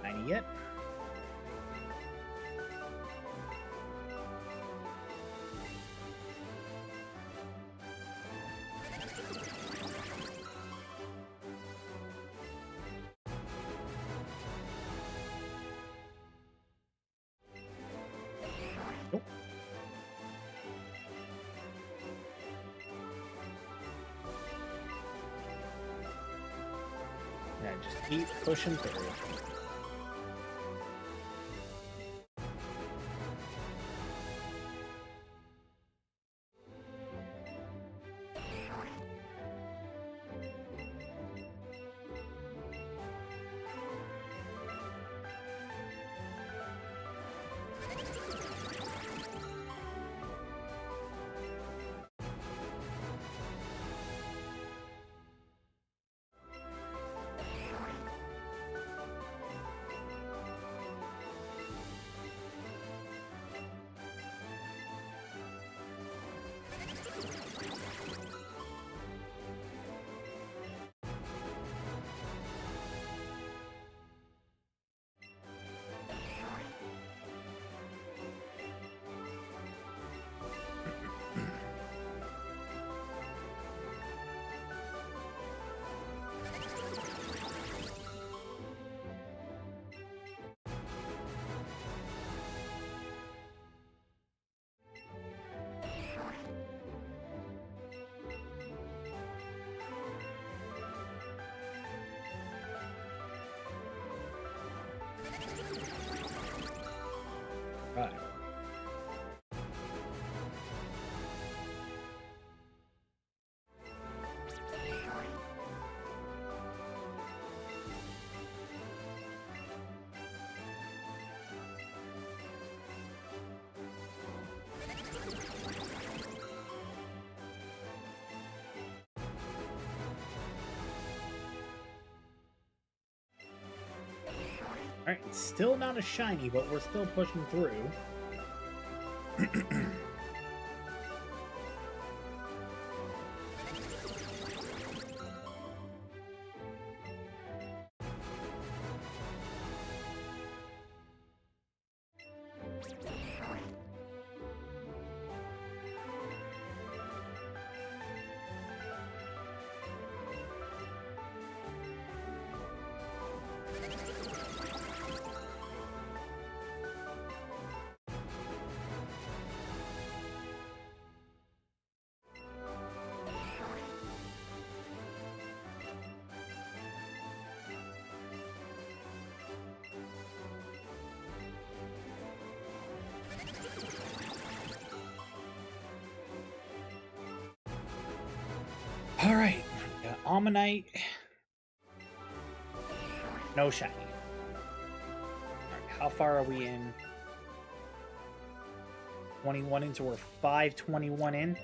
Not yet. Nope. Yeah, just keep pushing through. Right. Alright, it's still not a shiny, but we're still pushing through. All right, got Ammonite. No shiny. All right, how far are we in? 21 in, so we're 521 in.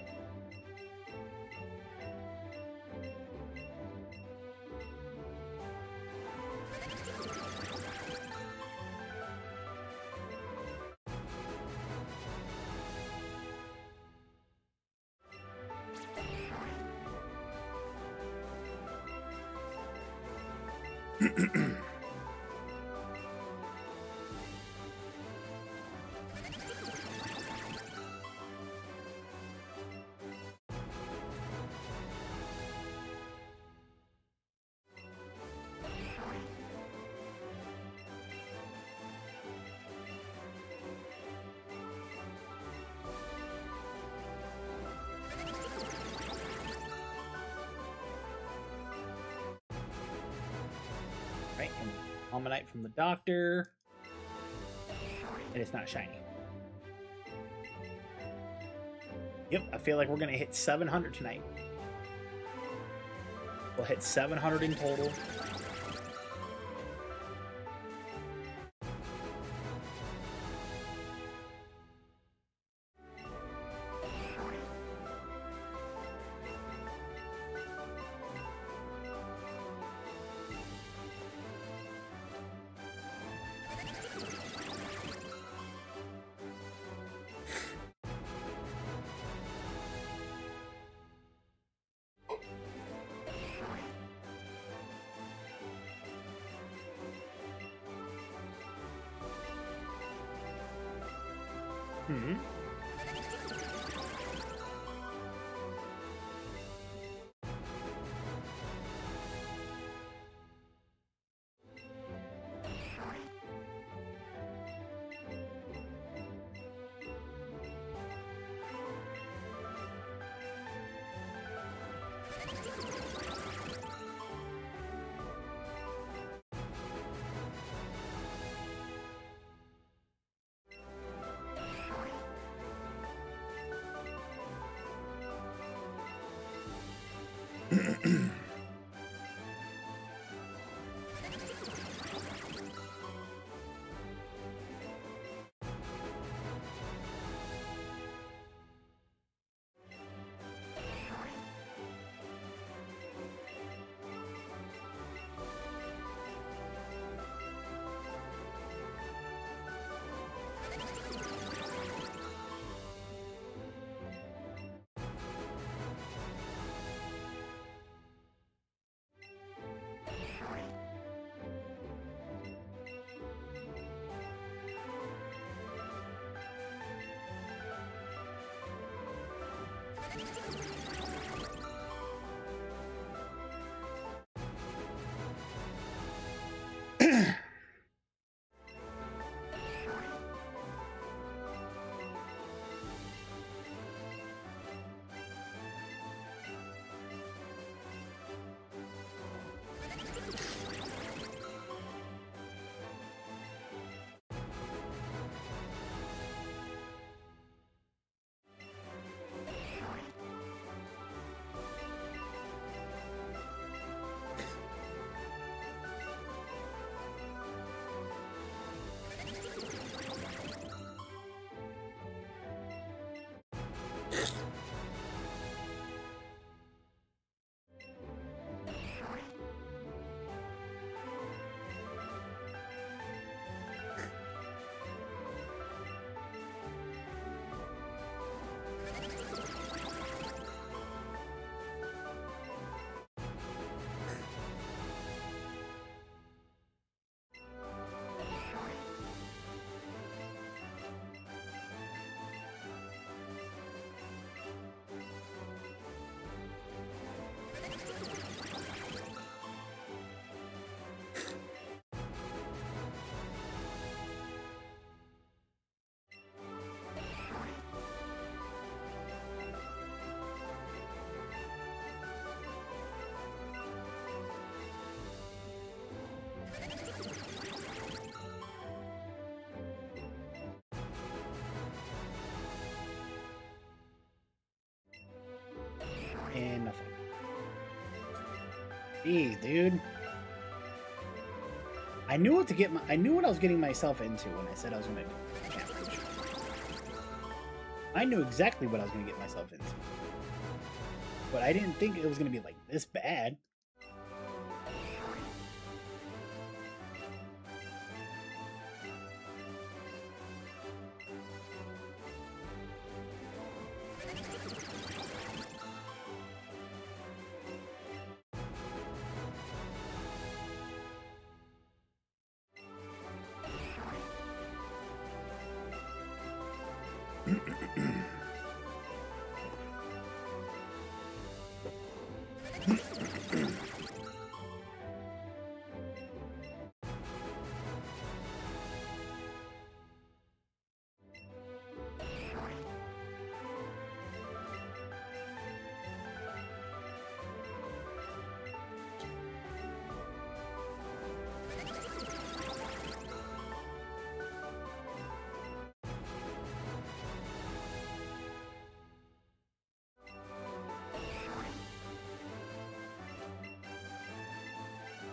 Right, and Ammonite from the doctor. And it's not shiny. Yep, I feel like we're gonna hit 700 tonight. We'll hit 700 in total. Hmm. And nothing. Jeez, dude. I knew what I was getting myself into when I said I was gonna do challenge. I knew exactly what I was gonna get myself into. But I didn't think it was gonna be like this bad.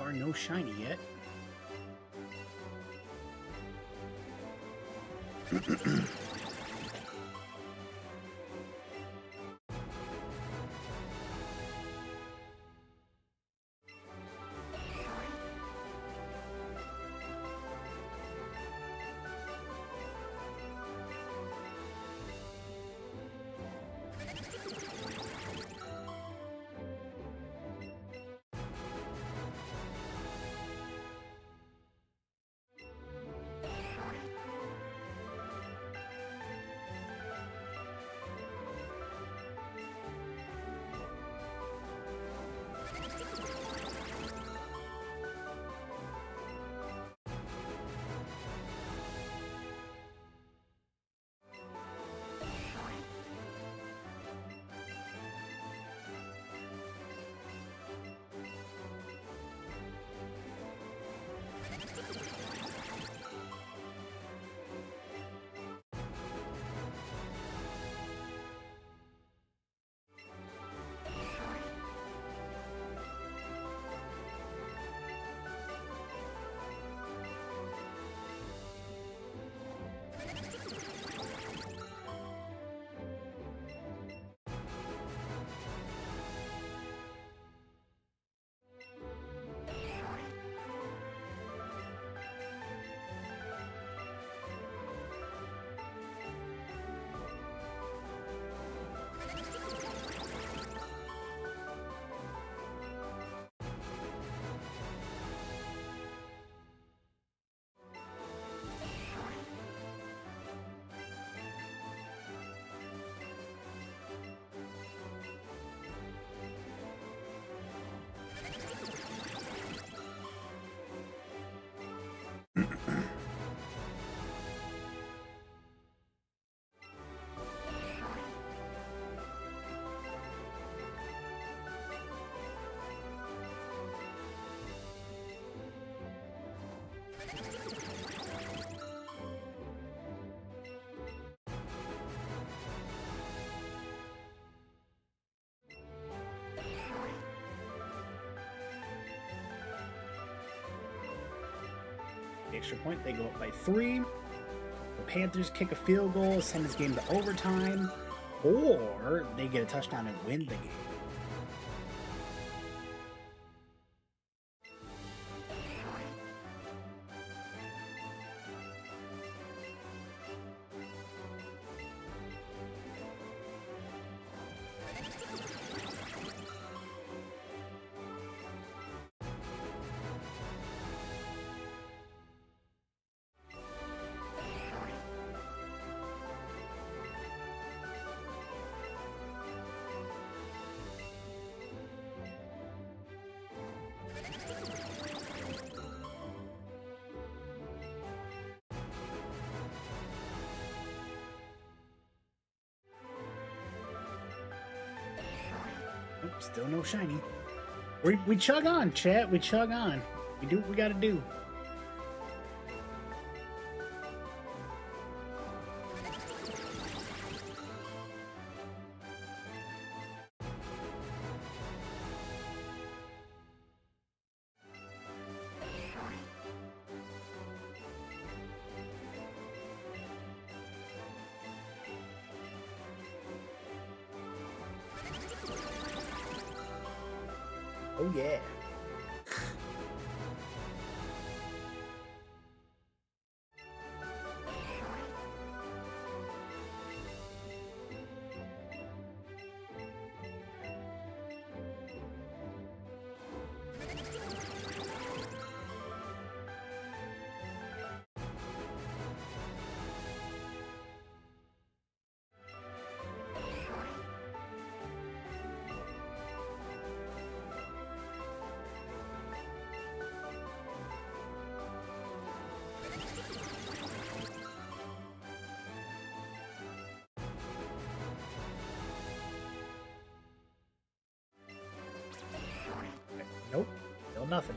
Or no shiny yet. Extra point, they go up by 3. The Panthers kick a field goal, send this game to overtime, or they get a touchdown and win the game. Nope, still no shiny. We chug on, chat. We chug on. We do what we gotta do. Oh yeah. Nope, still nothing.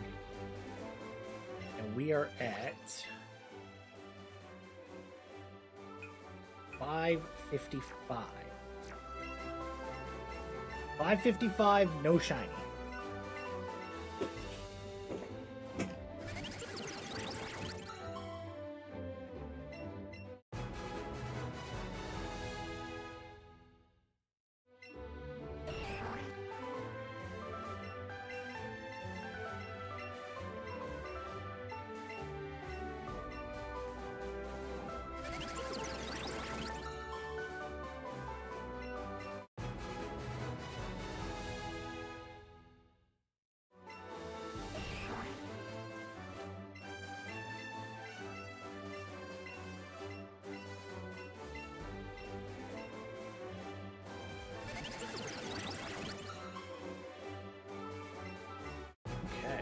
And we are at 555. 555, no shiny. Okay.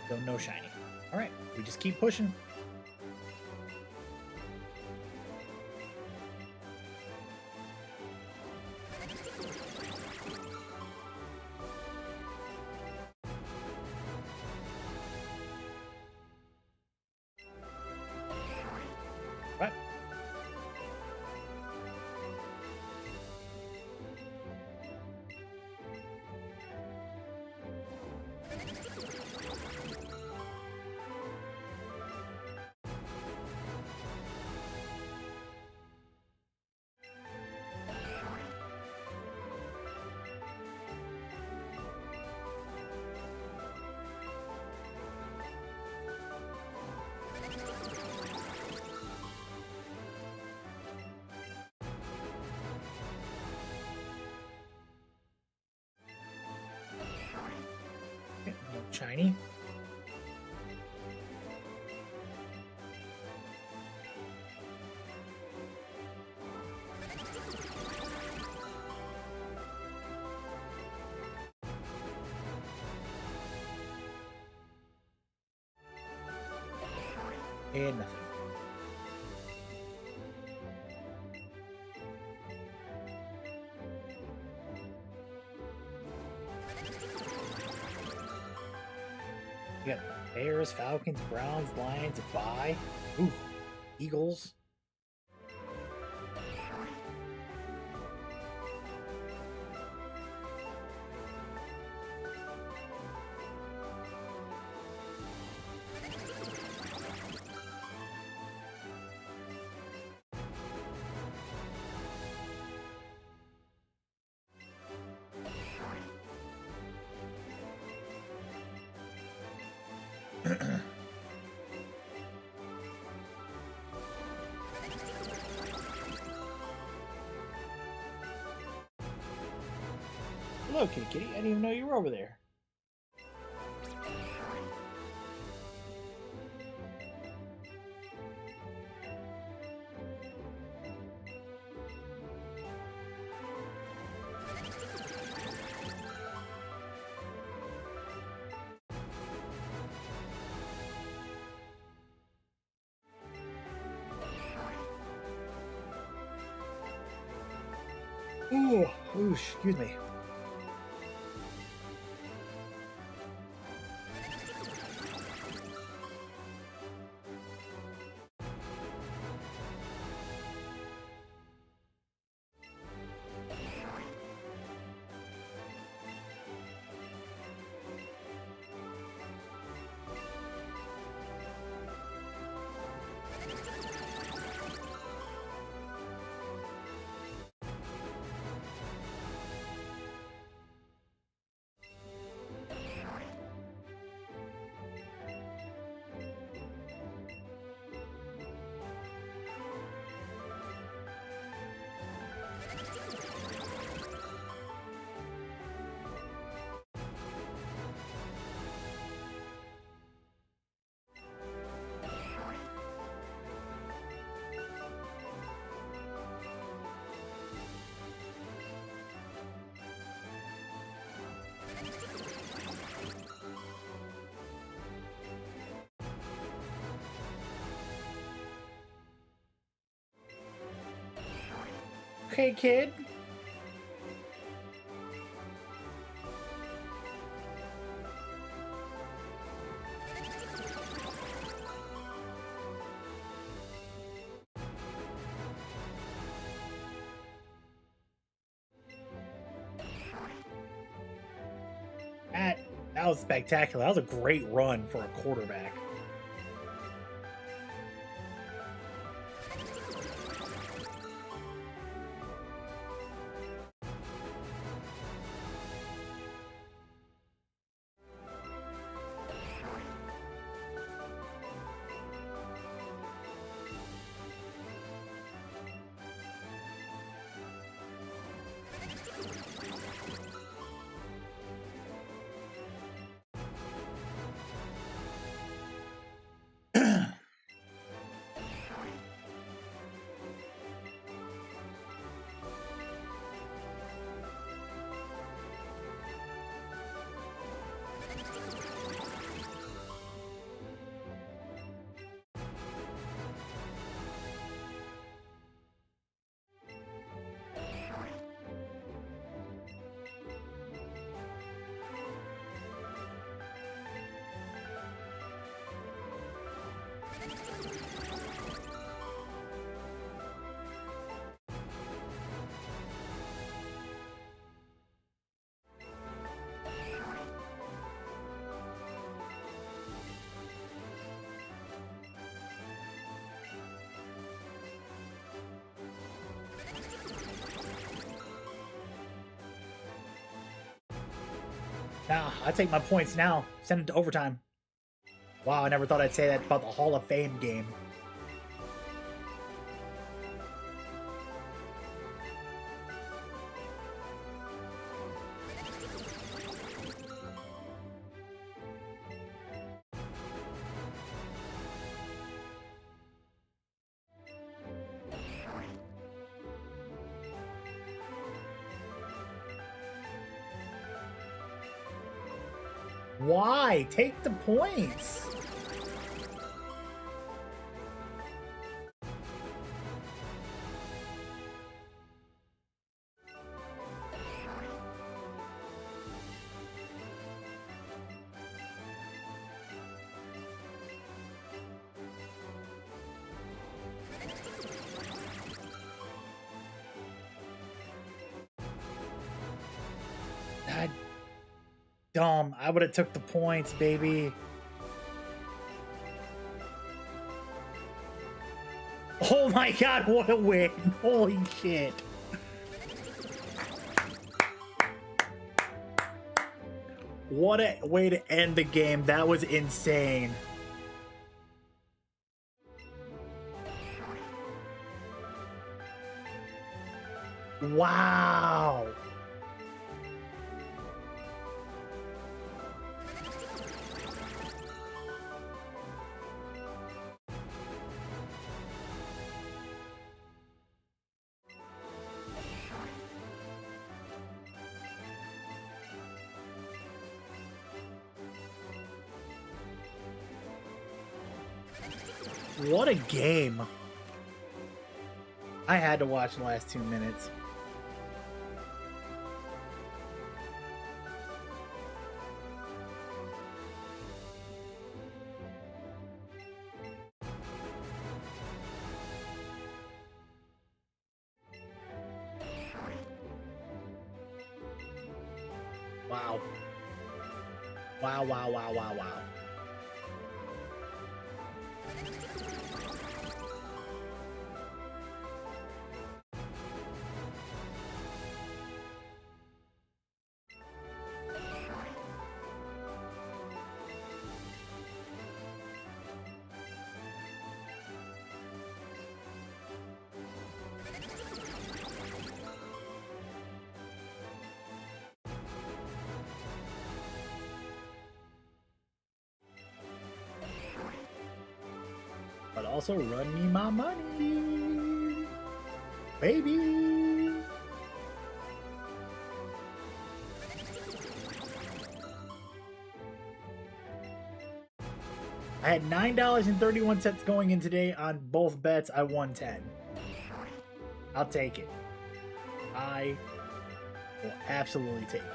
Still no shiny. Alright, we just keep pushing. Right. Okay, no shiny. And nothing. We got Bears, Falcons, Browns, Lions, bye. Ooh, Eagles. Hello, Kitty Kitty. I didn't even know you were over there. Ooh, excuse me. Okay, kid. That was spectacular. That was a great run for a quarterback. Nah, I take my points now. Send it to overtime. Wow, I never thought I'd say that about the Hall of Fame game. Why? Take the points. God, dumb. I would have took the points, baby. Oh my god, what a win. Holy shit. What a way to end the game. That was insane. Wow. What a game. I had to watch the last 2 minutes. Wow. Wow, wow, wow, wow, wow. But also run me my money, baby. I had $9.31 going in today on both bets. I won 10. I'll take it. I will absolutely take it.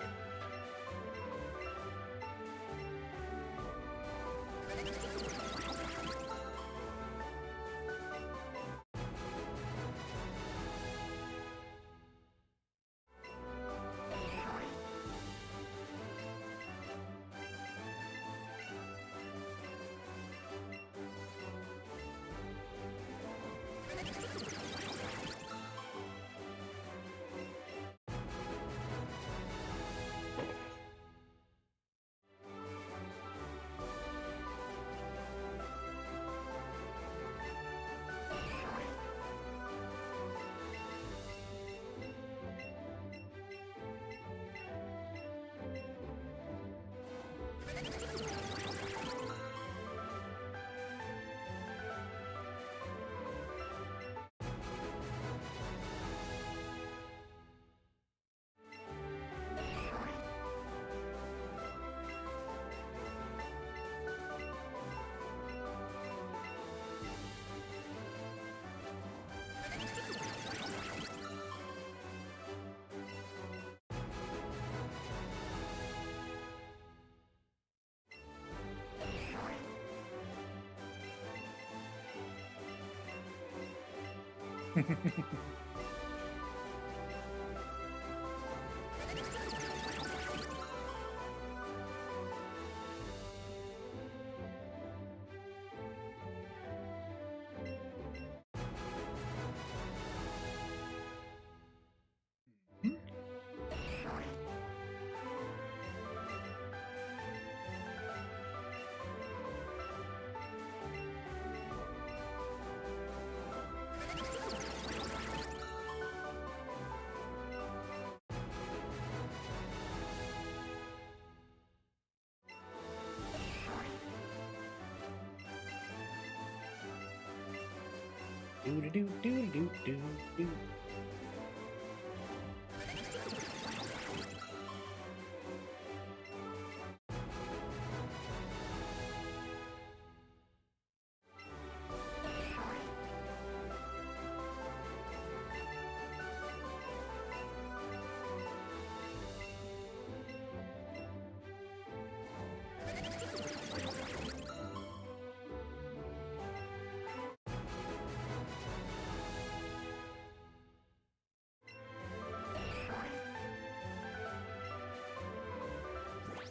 Do do do do do do do.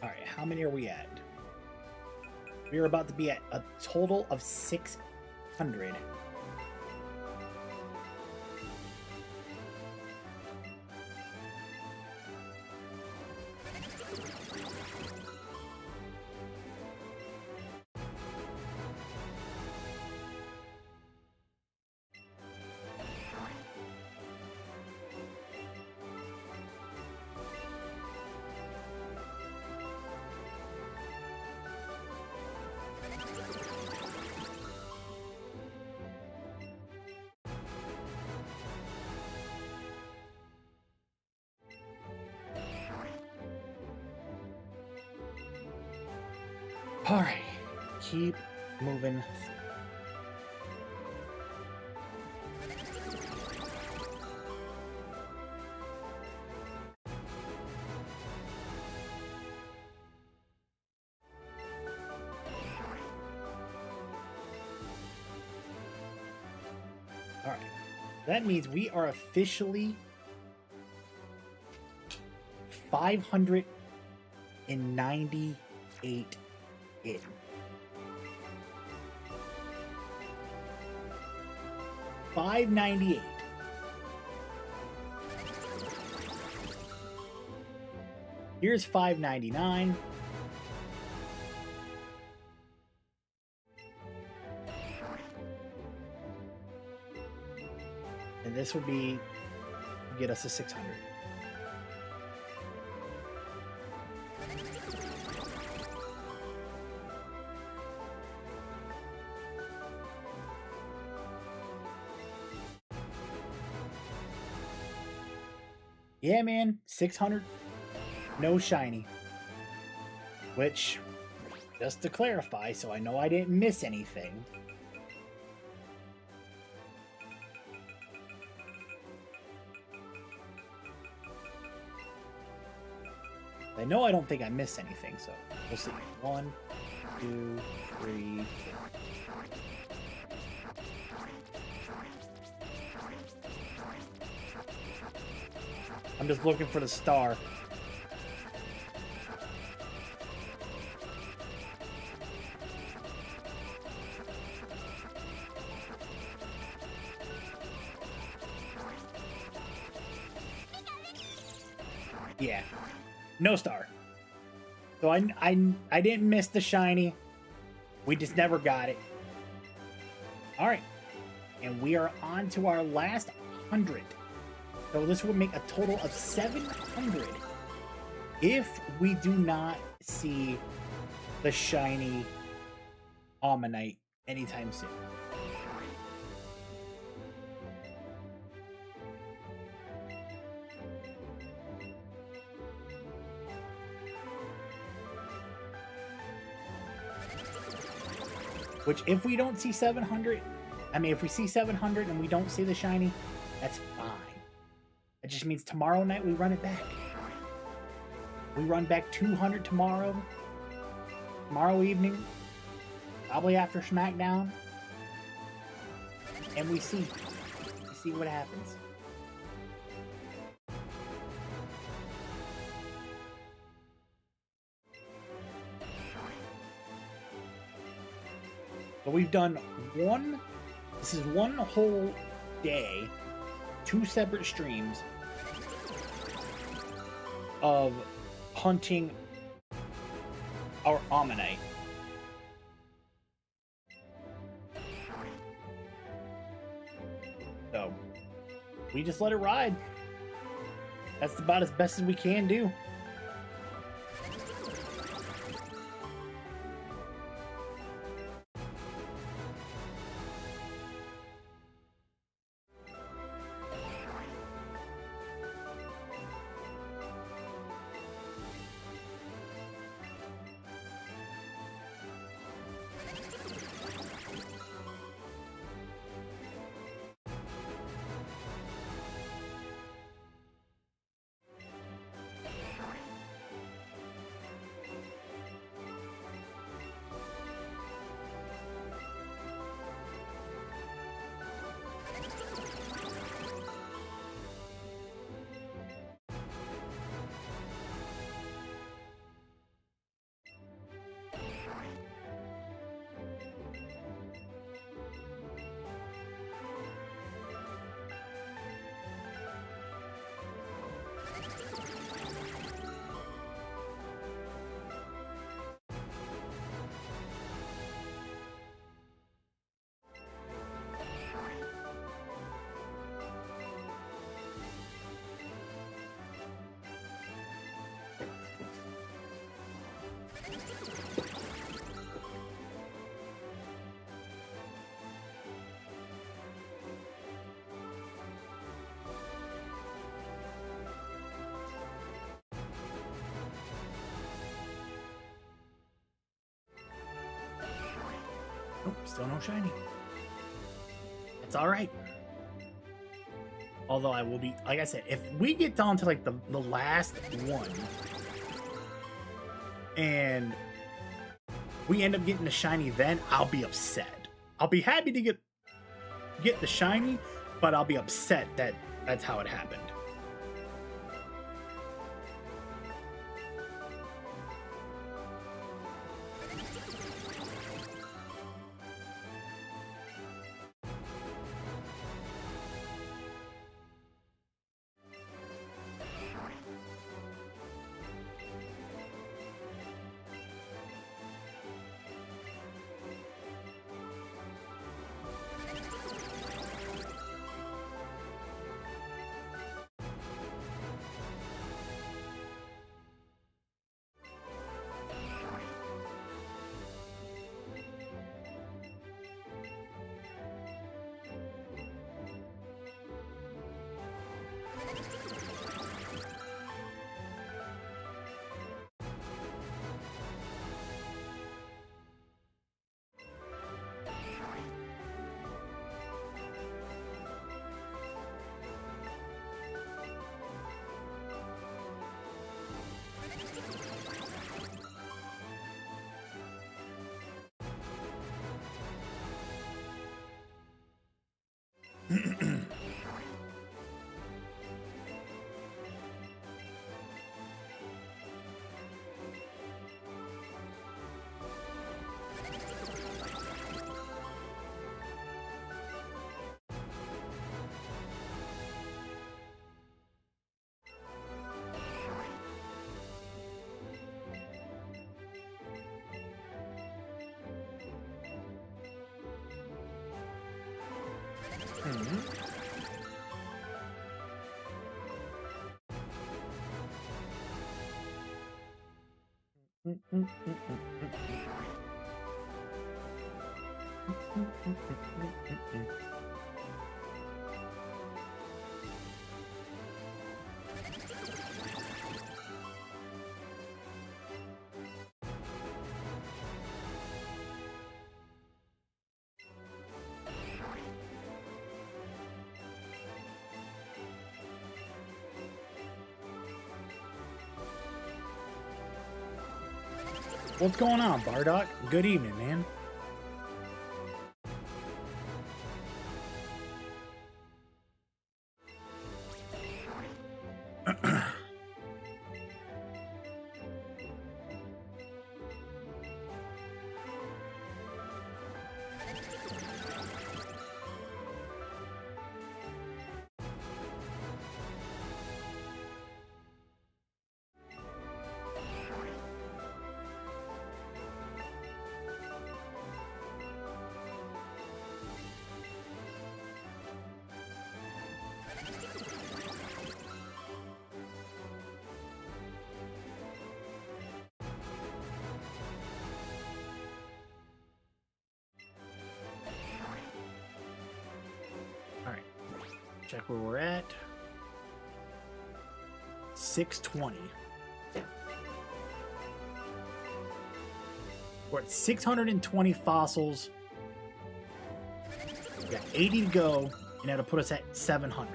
All right, how many are we at? We're about to be at a total of 600. All right, keep moving. All right, that means we are officially 500 $598 in. $598. Here's $599. And this would be get us to 600. Yeah, man, 600. No shiny. Which, just to clarify, so I know I didn't miss anything. I know I don't think I missed anything, so we'll see. 1, 2, 3, 4. I'm just looking for the star. Yeah. No star. So I didn't miss the shiny. We just never got it. All right. And we are on to our last 100. So this would make a total of 700 if we do not see the shiny Omanyte anytime soon. Which, if we don't see 700, if we see 700 and we don't see the shiny, that's fine. It just means tomorrow night we run it back. We run back 200 tomorrow evening, probably after SmackDown, and we see what happens. So we've done this is one whole day, 2 separate streams of hunting our Omanyte. So we just let it ride. That's about as best as we can do. Nope, still no shiny. It's alright. Although I will be, like I said, if we get down to like the last one and we end up getting the shiny then, I'll be upset. I'll be happy to get the shiny, but I'll be upset that that's how it happened. What's going on, Bardock? Good evening, man. Check where we're at. 620. We're at 620 fossils. We got 80 to go, and that'll put us at 700.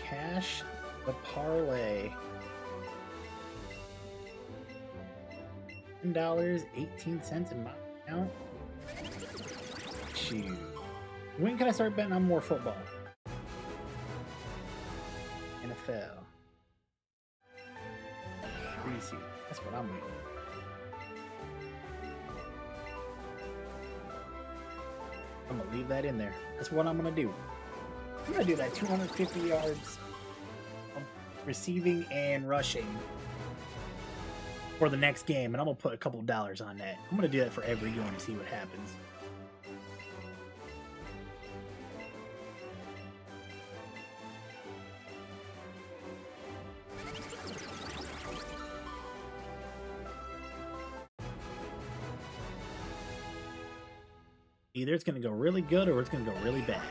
Cash the parlay. $10.18 in my account. Shoot. When can I start betting on more football? NFL. Preseason. That's what I'm waiting. I'm gonna leave that in there. That's what I'm gonna do. I'm gonna do that 250 yards of receiving and rushing for the next game, and I'm gonna put a couple of dollars on that. I'm gonna do that for every game to see what happens. Either it's gonna go really good or it's gonna go really bad.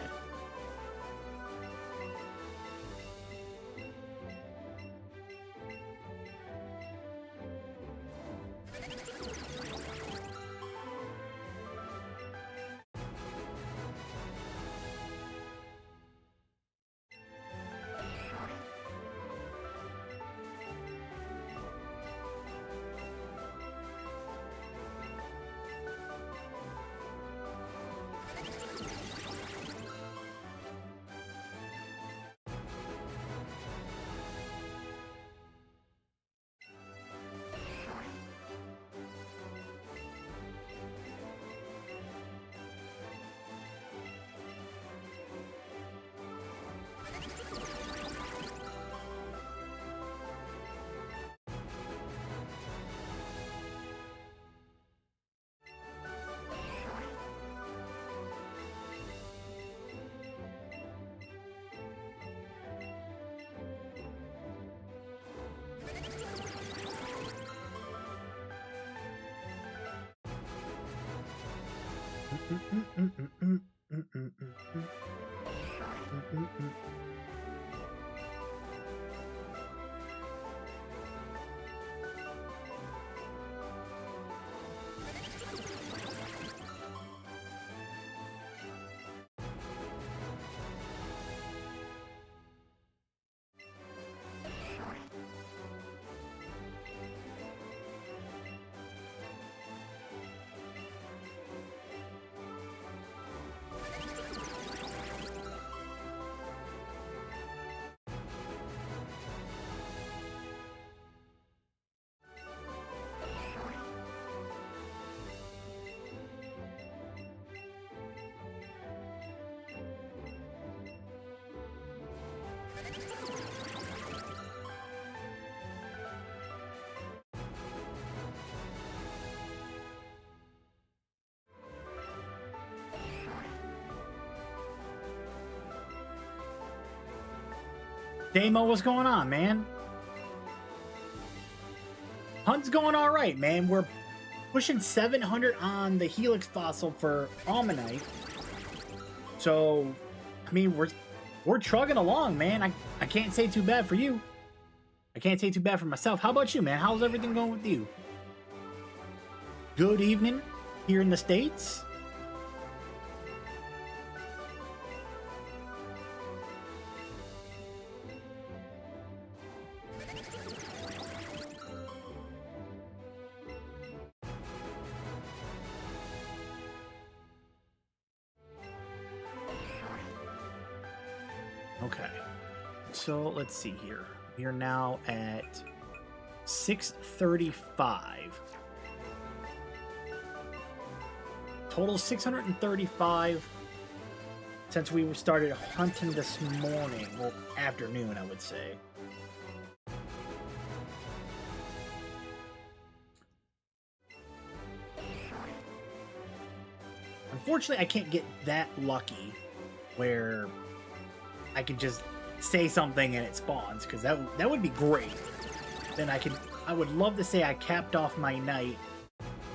Damo, what's going on, man? Hunt's going all right, man. We're pushing 700 on the Helix fossil for Ammonite. So, I mean, we're trugging along, man. I can't say too bad for you. I can't say too bad for myself. How about you, man? How's everything going with you? Good evening here in the States. Okay, so let's see here. We are now at 635. Total 635 since we started hunting this morning. Well, afternoon, I would say. Unfortunately, I can't get that lucky where I can just say something and it spawns, because that would be great. Then I would love to say I capped off my night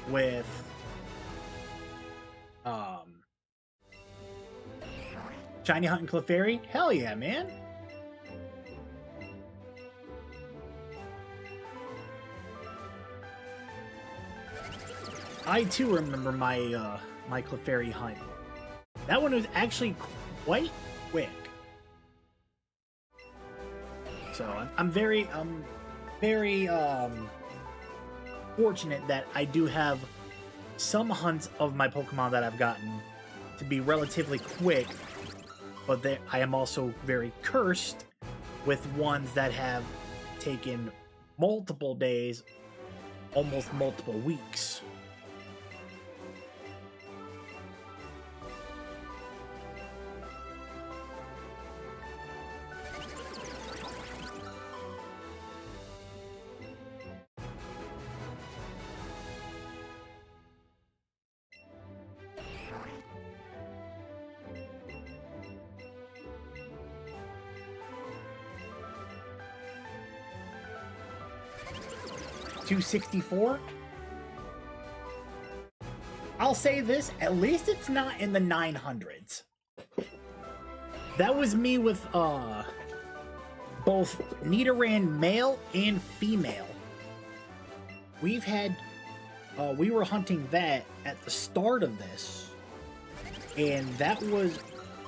with Shiny Hunt and Clefairy. Hell yeah, man. I too remember my my Clefairy hunt. That one was actually quite quick. So I'm very fortunate that I do have some hunts of my Pokemon that I've gotten to be relatively quick, but I am also very cursed with ones that have taken multiple days, almost multiple weeks. $264. I'll say this, at least it's not in the 900s. That was me with both Nidoran male and female. We've had we were hunting that at the start of this, and that was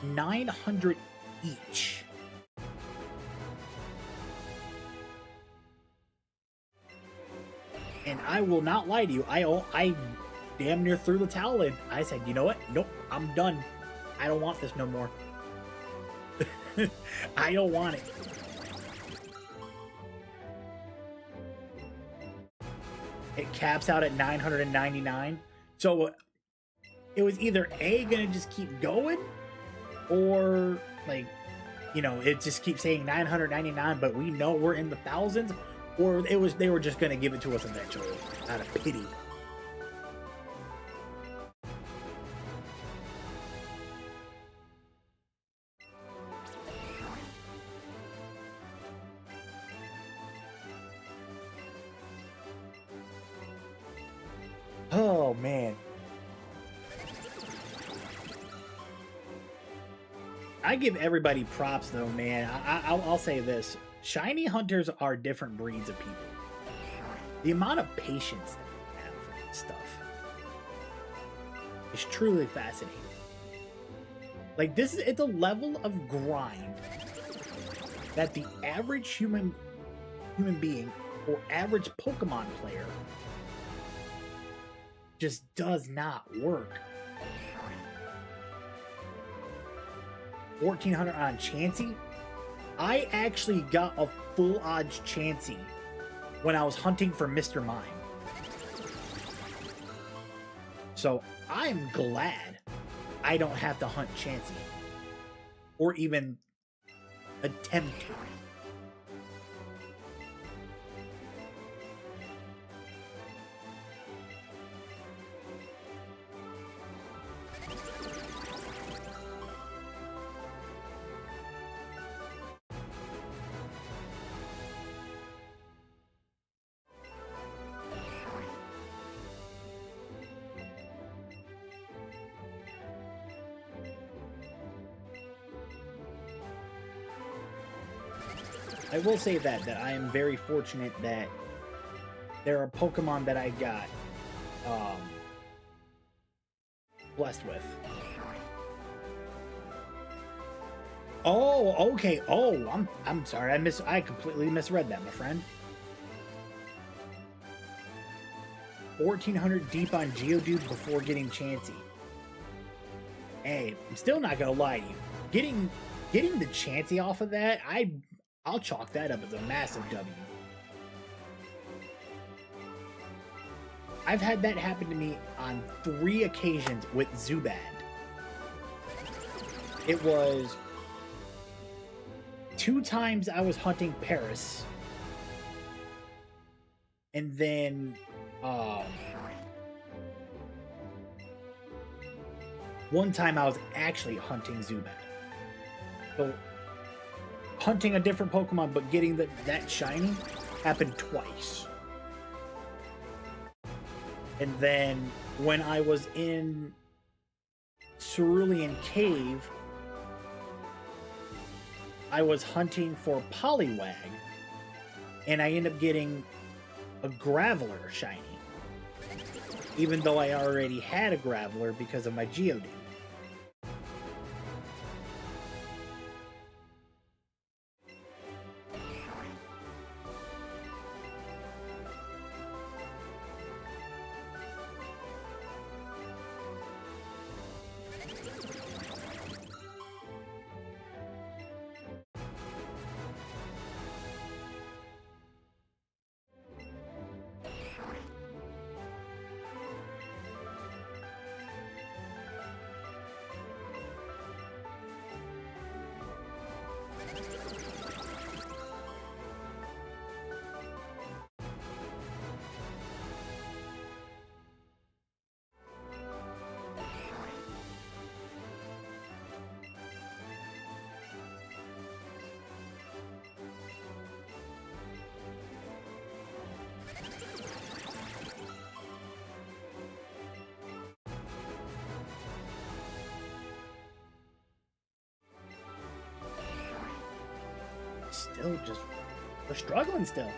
900 each. And I will not lie to you, I damn near threw the towel in. I said, you know what? Nope, I'm done. I don't want this no more. I don't want it. It caps out at 999. So it was either A, gonna just keep going, or like, you know, it just keeps saying 999, but we know we're in the thousands, or they were just gonna give it to us eventually out of pity. Oh man. I give everybody props though, man. I'll say this: shiny hunters are different breeds of people. The amount of patience that they have for this stuff is truly fascinating. Like this is it's a level of grind that the average human being or average Pokemon player just does not work. 1400 on Chansey. I actually got a full odds Chansey when I was hunting for Mr. Mime. So I'm glad I don't have to hunt Chansey. Or even attempt to. I will say that I am very fortunate that there are Pokemon that I got blessed with. Oh, okay. Oh, I'm sorry. I completely misread that, my friend. 1400 deep on Geodude before getting Chansey. Hey, I'm still not gonna lie to you. Getting the Chansey off of that, I'll chalk that up as a massive W. I've had that happen to me on 3 occasions with Zubat. It was 2 times I was hunting Paris, and then one time I was actually hunting Zubat. So hunting a different Pokemon but getting that shiny happened twice. And then when I was in Cerulean Cave, I was hunting for Poliwag, and I ended up getting a Graveler shiny, even though I already had a Graveler because of my Geodude. Still just, we're struggling still.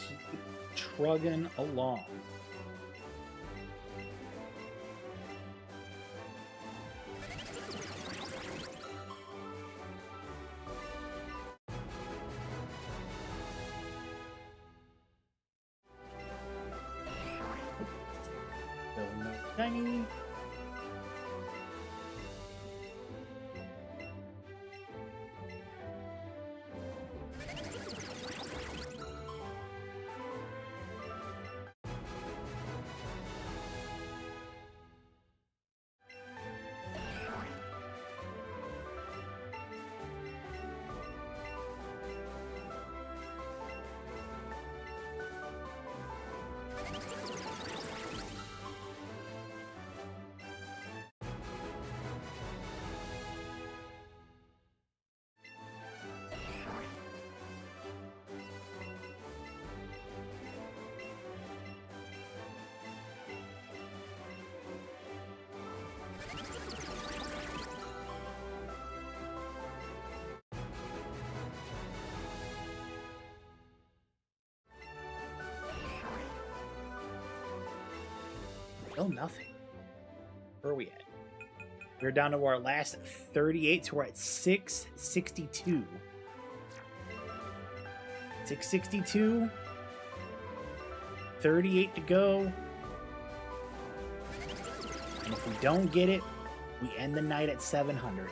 Keep trugging along. Still no shiny. Still nothing. Where are we at? We're down to our last 38, so we're at 662. 662. 38 to go. And if we don't get it, we end the night at 700.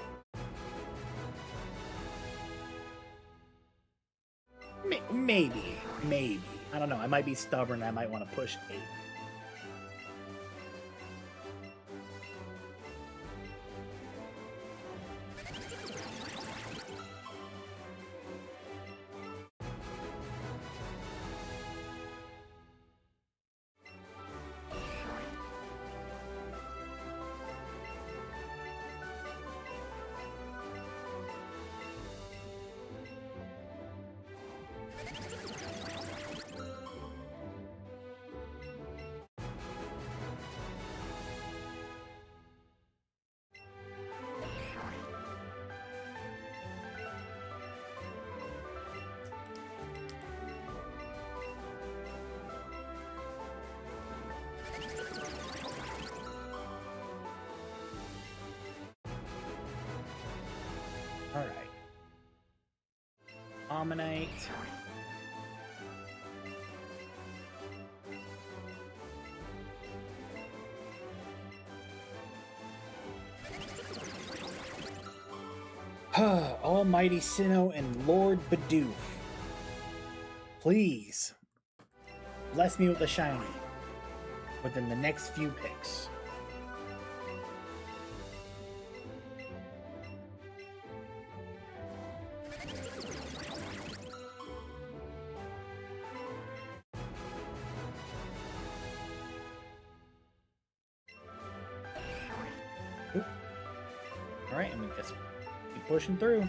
Maybe. I don't know. I might be stubborn. I might want to push 8. Alright. Omanyte. Almighty Sinnoh and Lord Bidoof. Please. Bless me with a shiny. Within the next few picks. Alright, and we just keep pushing through.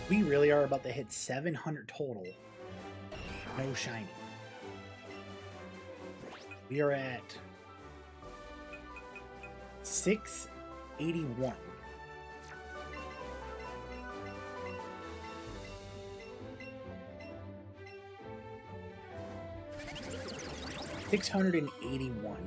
We really are about to hit 700 total. No shiny. We are at 681. $681.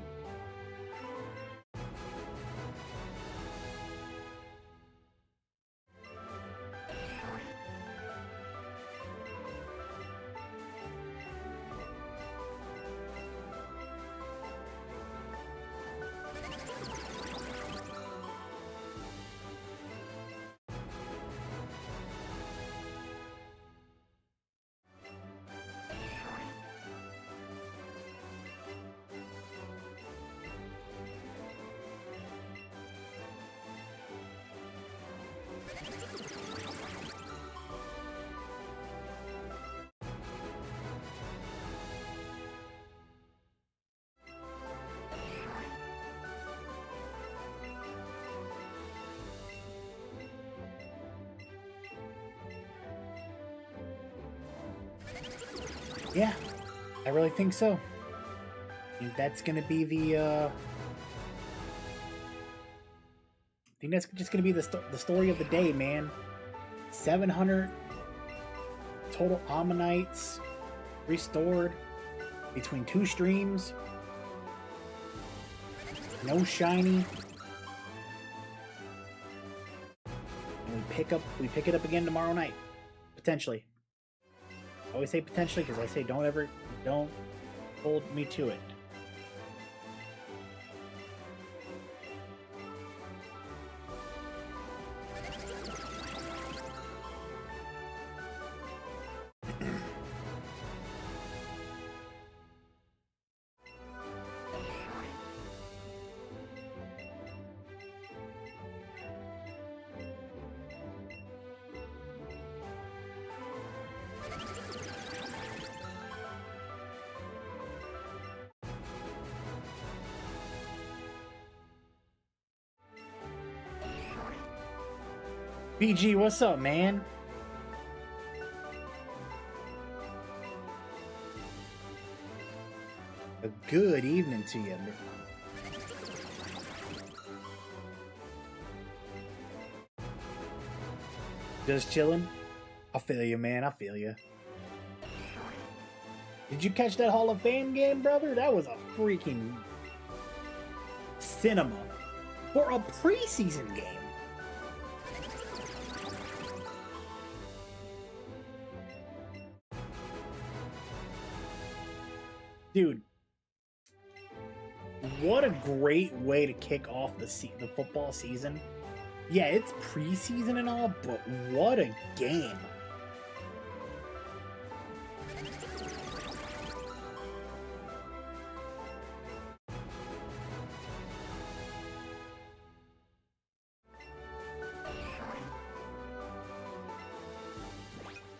Yeah, I really think so. I think that's gonna be the. I think that's just gonna be the story of the day, man. 700 total Ammonites restored between 2 streams. No shiny. And we pick it up again tomorrow night, potentially. I always say potentially because I say don't hold me to it. BG, what's up, man? A good evening to you. Just chilling? I feel you, man. I feel you. Did you catch that Hall of Fame game, brother? That was a freaking cinema for a preseason game. Dude, what a great way to kick off the football season. Yeah, it's preseason and all, but what a game.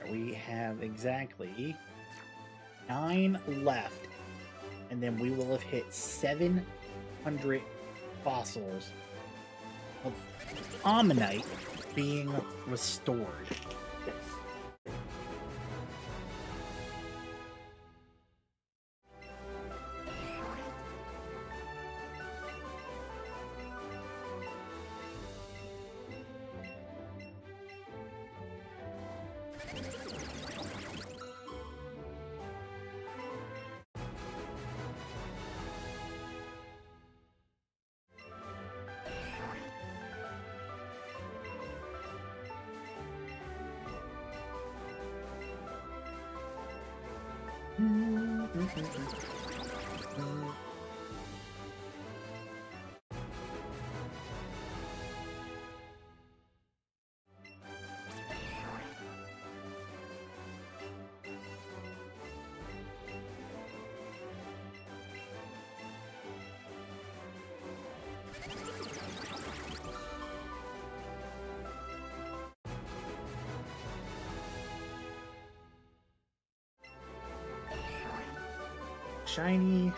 We have exactly 9 left. And then we will have hit 700 fossils of Ammonite being restored. Shiny.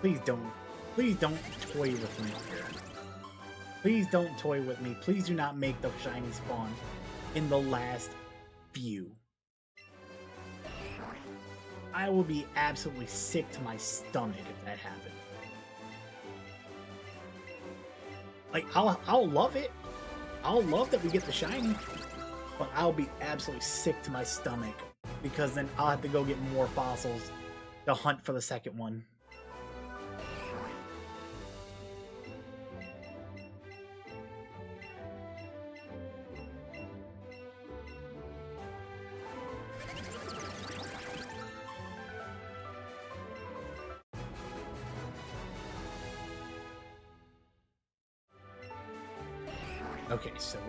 Please don't. Please don't toy with me here. Please don't toy with me. Please do not make the shiny spawn in the last few. I will be absolutely sick to my stomach if that happens. Like, I'll love it. I'll love that we get the shiny. But I'll be absolutely sick to my stomach. Because then I'll have to go get more fossils to hunt for the second one. Okay, so...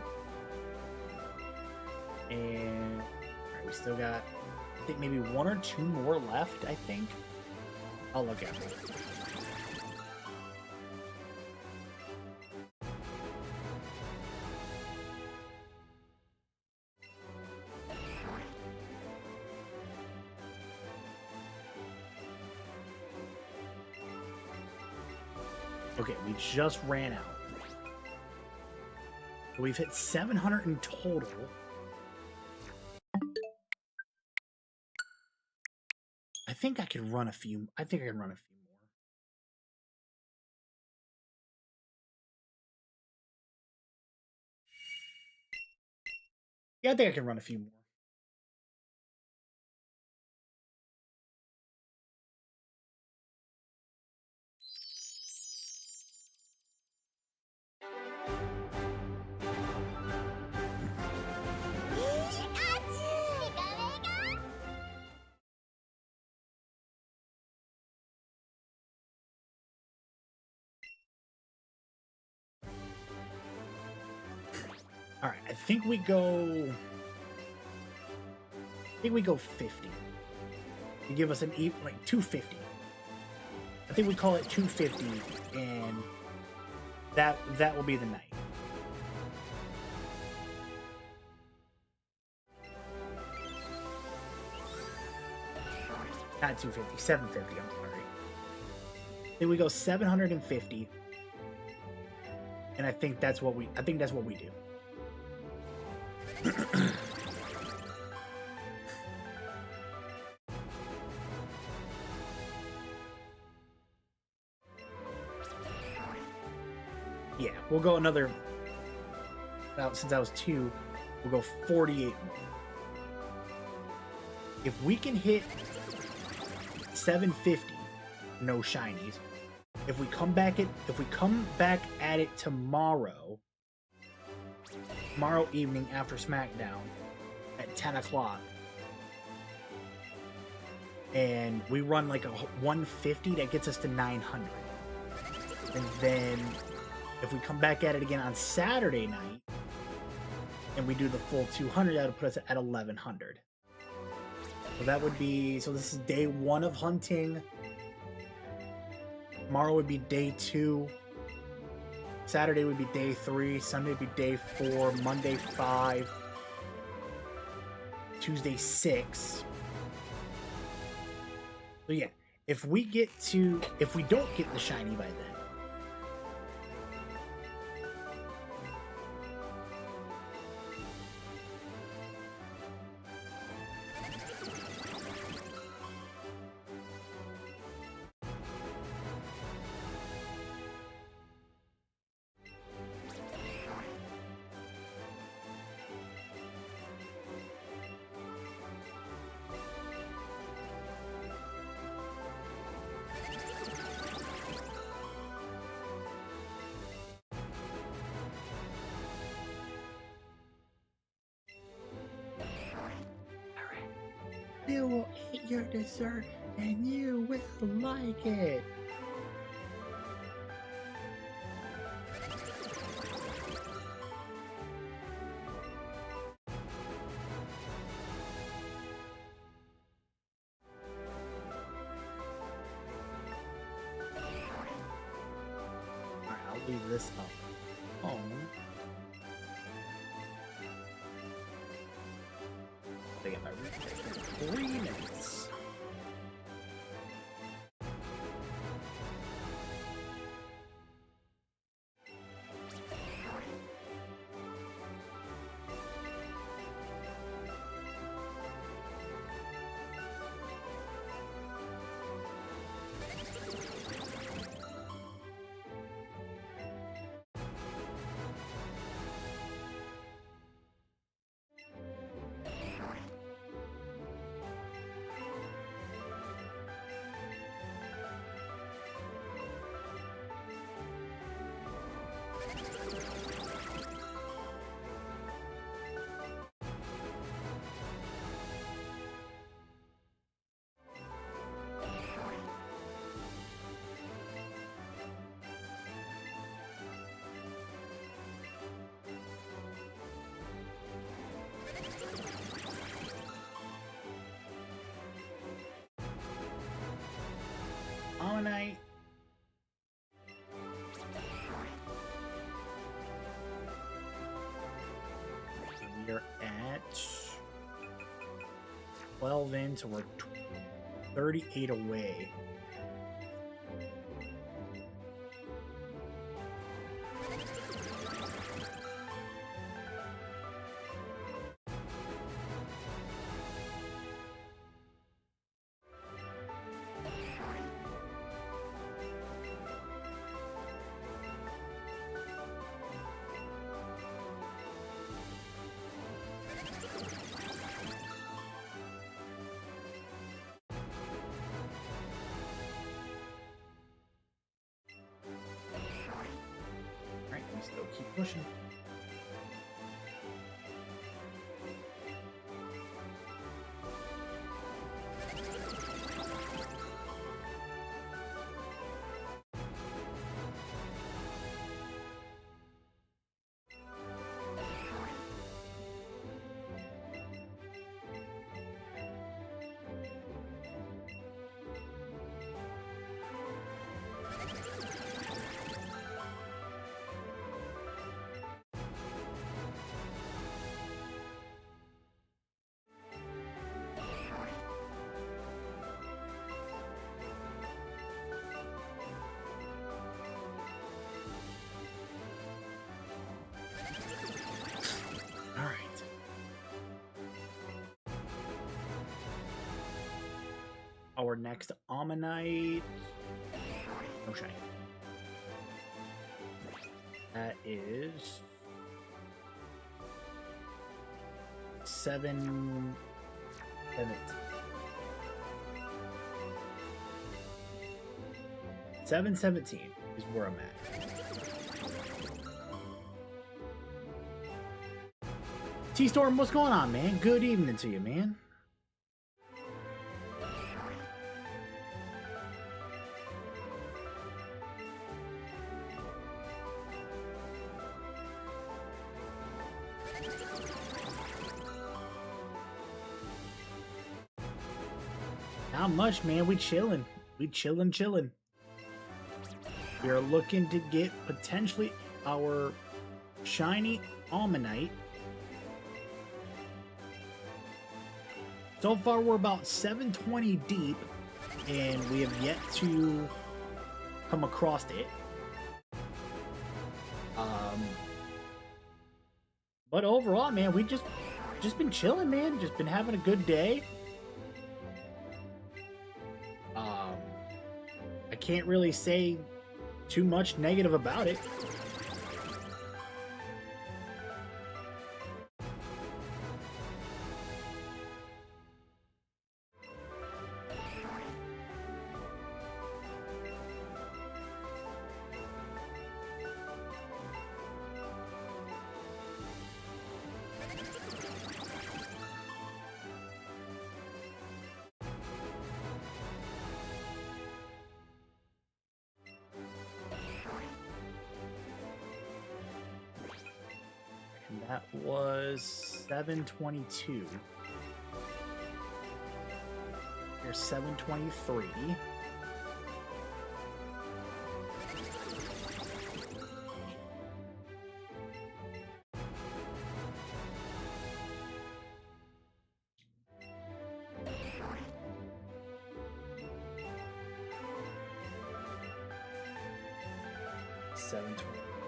And... Alright, we still got... I think maybe 1 or 2 more left, I think. I'll look at it. Okay, we just ran out. We've hit 700 in total. I think I can run a few. I think I can run a few more. Yeah, I think I can run a few more. All right, I think we go 50. You give us an like 250. I think we call it 250, and that will be the night. Not 250, 750. I'm sorry. Then we go 750, and I think that's what we do. Yeah, we'll go another. Since I was 2, we'll go 48 more. If we can hit 750, no shinies. If we come back at it tomorrow evening after SmackDown at 10 o'clock, and we run like a 150, that gets us to 900. And then if we come back at it again on Saturday night and we do the full 200, that'll put us at 1100. So that would be, so this is day 1 of hunting. Tomorrow would be day 2. Saturday would be day 3. Sunday would be day 4. Monday 5. Tuesday 6. So yeah, if we don't get the shiny by then, you will eat your dessert and you will like it. Alright, I'll leave this up. I get my reach 3 minutes. Ammonite. We're at 12 in, so we're 38 away. Still keep pushing. Our next Ammonite. No shiny. That is 7. 717 is where I'm at. T-Storm, what's going on, man? Good evening to you, man. Not much, man. We chilling. We chilling. We are looking to get potentially our shiny Ammonite. So far, we're about 720 deep, and we have yet to come across it. But overall, man, we just been chilling, man. Just been having a good day. I can't really say too much negative about it. That was 722. Here's 723.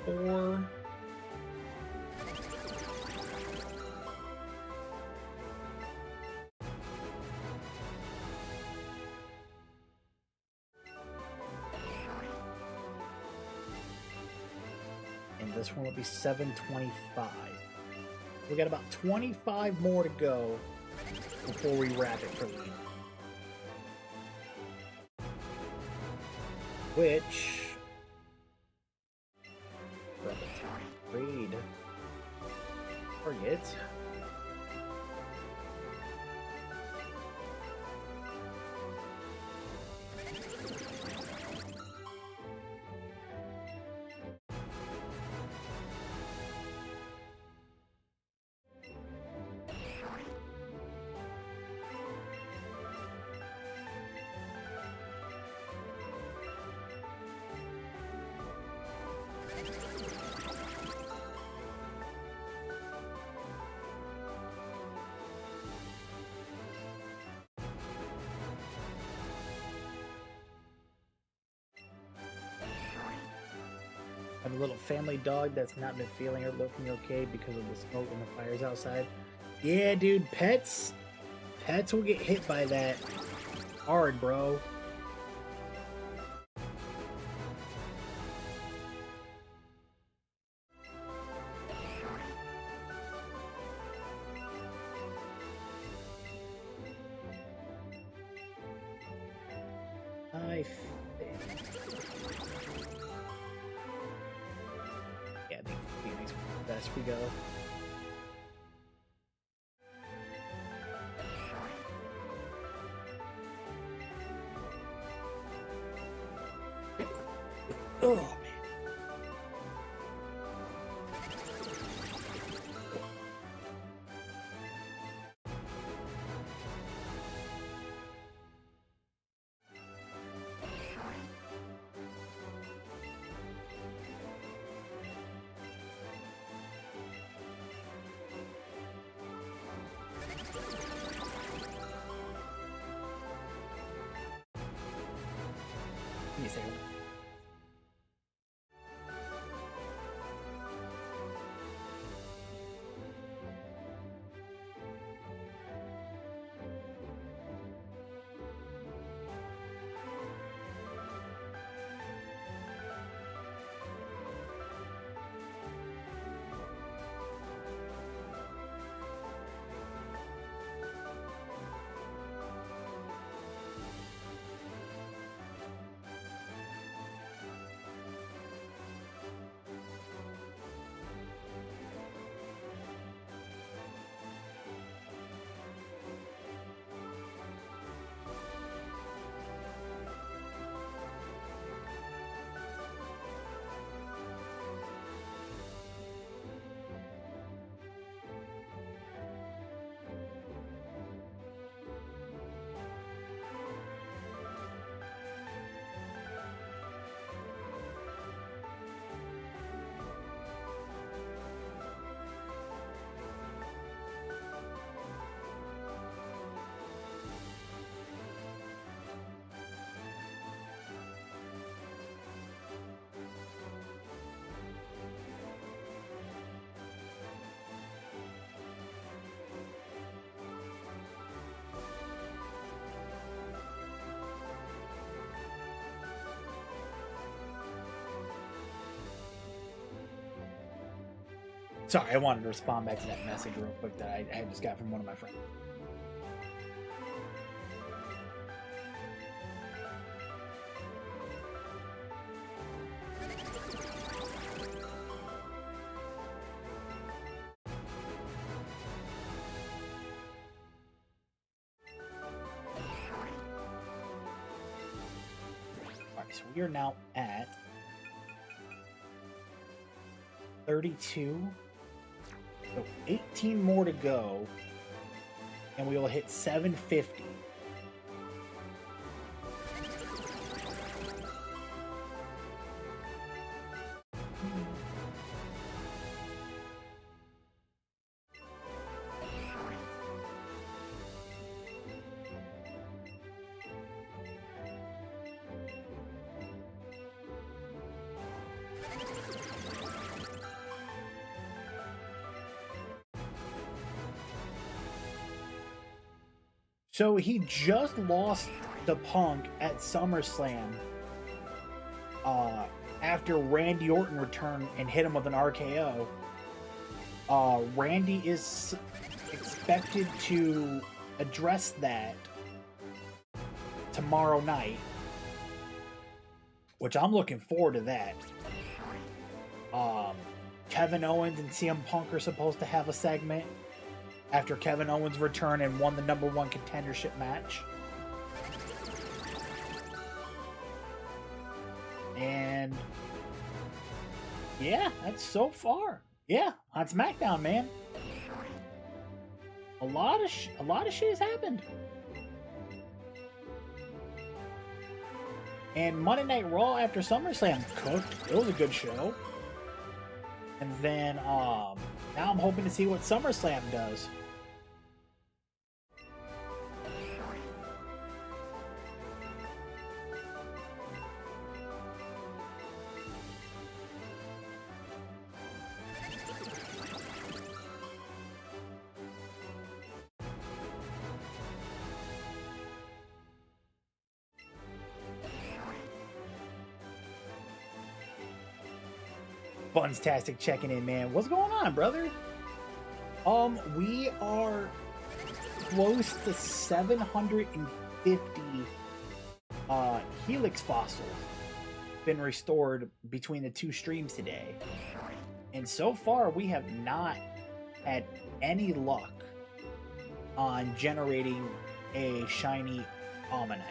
$724. This one will be 725. We got about 25 more to go before we wrap it for Lee. Which trade target. And a little family dog that's not been feeling or looking okay because of the smoke and the fires outside. Yeah, dude, pets will get hit by that hard, bro. I think. Yeah, I think Phoenix is the best we go. Oh, man. Give me a second. Sorry, I wanted to respond back to that message real quick that I just got from one of my friends. Alright, so we are now at 32. So 18 more to go, and we will hit 750. So he just lost the Punk at SummerSlam after Randy Orton returned and hit him with an RKO. Randy is expected to address that tomorrow night, which I'm looking forward to that. Kevin Owens and CM Punk are supposed to have a segment after Kevin Owens returned and won the #1 contendership match. And yeah, that's so far. Yeah, on SmackDown, man. A lot of shit has happened. And Monday Night Raw after SummerSlam cooked. It was a good show. And then now I'm hoping to see what SummerSlam does. Bunstastic checking in, man. What's going on, brother? We are close to 750 Helix fossils been restored between the two streams today. And so far, we have not had any luck on generating a shiny Ammonite.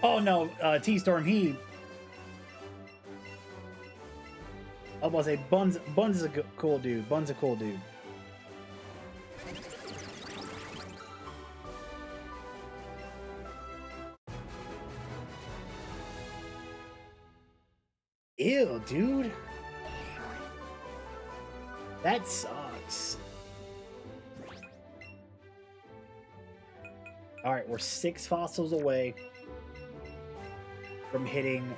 Oh no, T-Storm, I was about to say, Buns is a cool dude. Bun's a cool dude. Ew, dude. That sucks. Alright, we're 6 fossils away from hitting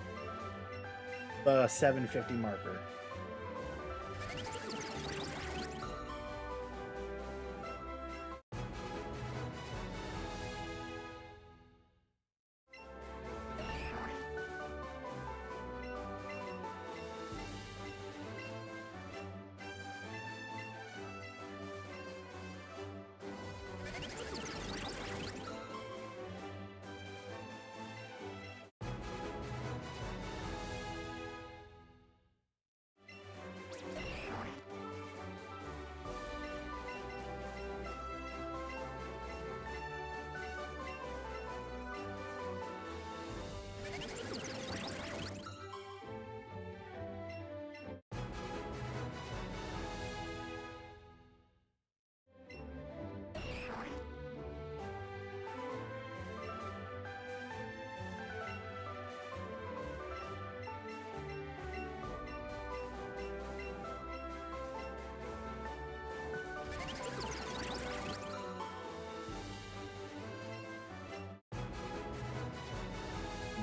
the 750 marker.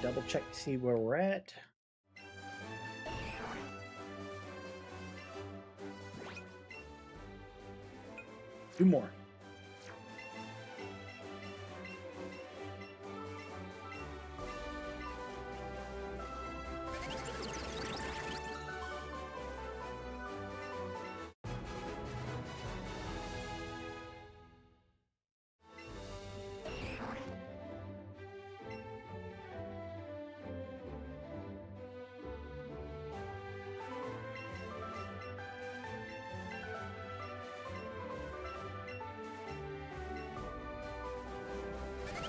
Double check to see where we're at. Two more.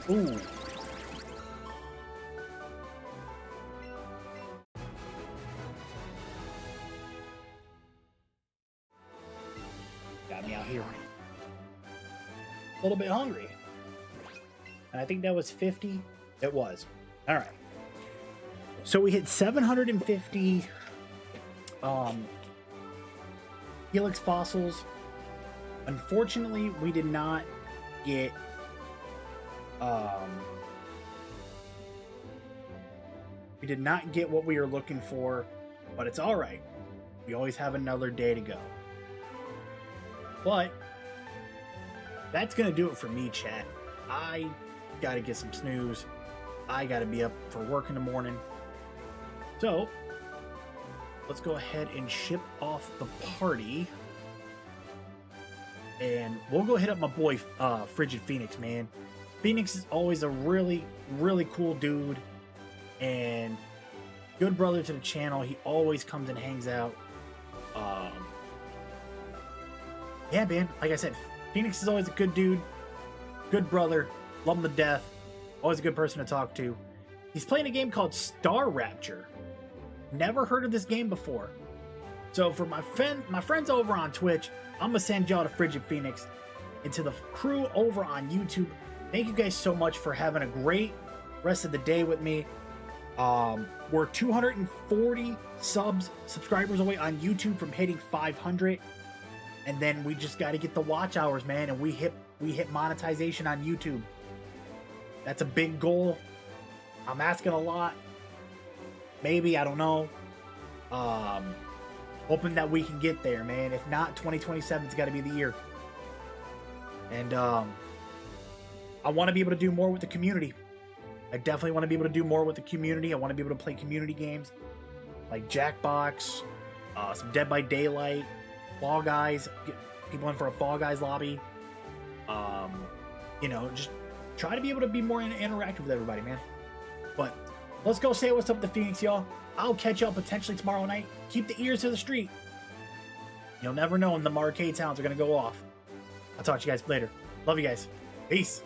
Ooh. Got me out here. A little bit hungry. And I think that was 50. It was. All right. So we hit 750 Helix fossils. Unfortunately, we did not get what we were looking for, but it's all right. We always have another day to go. But that's gonna do it for me, chat. I gotta get some snooze. I gotta be up for work in the morning. So let's go ahead and ship off the party. And we'll go hit up my boy, Frigid Phoenix, man. Phoenix is always a really, really cool dude. And good brother to the channel. He always comes and hangs out. Yeah, man. Like I said, Phoenix is always a good dude. Good brother. Love him to death. Always a good person to talk to. He's playing a game called Star Rapture. Never heard of this game before. So for my friends over on Twitch, I'm gonna send y'all to Frigid Phoenix. And to the crew over on YouTube, thank you guys so much for having a great rest of the day with me. We're 240 subscribers away on YouTube from hitting 500. And then we just got to get the watch hours, man, and we hit monetization on YouTube. That's a big goal. I'm asking a lot. Maybe, I don't know. Hoping that we can get there, man. If not, 2027's got to be the year. And I want to be able to do more with the community. I definitely want to be able to do more with the community. I want to be able to play community games like Jackbox, some Dead by Daylight, Fall Guys, get people in for a Fall Guys lobby. You know, just try to be able to be more interactive with everybody, man. But let's go say what's up to Phoenix, y'all. I'll catch y'all potentially tomorrow night. Keep the ears to the street. You'll never know when the arcade sounds are going to go off. I'll talk to you guys later. Love you guys. Peace.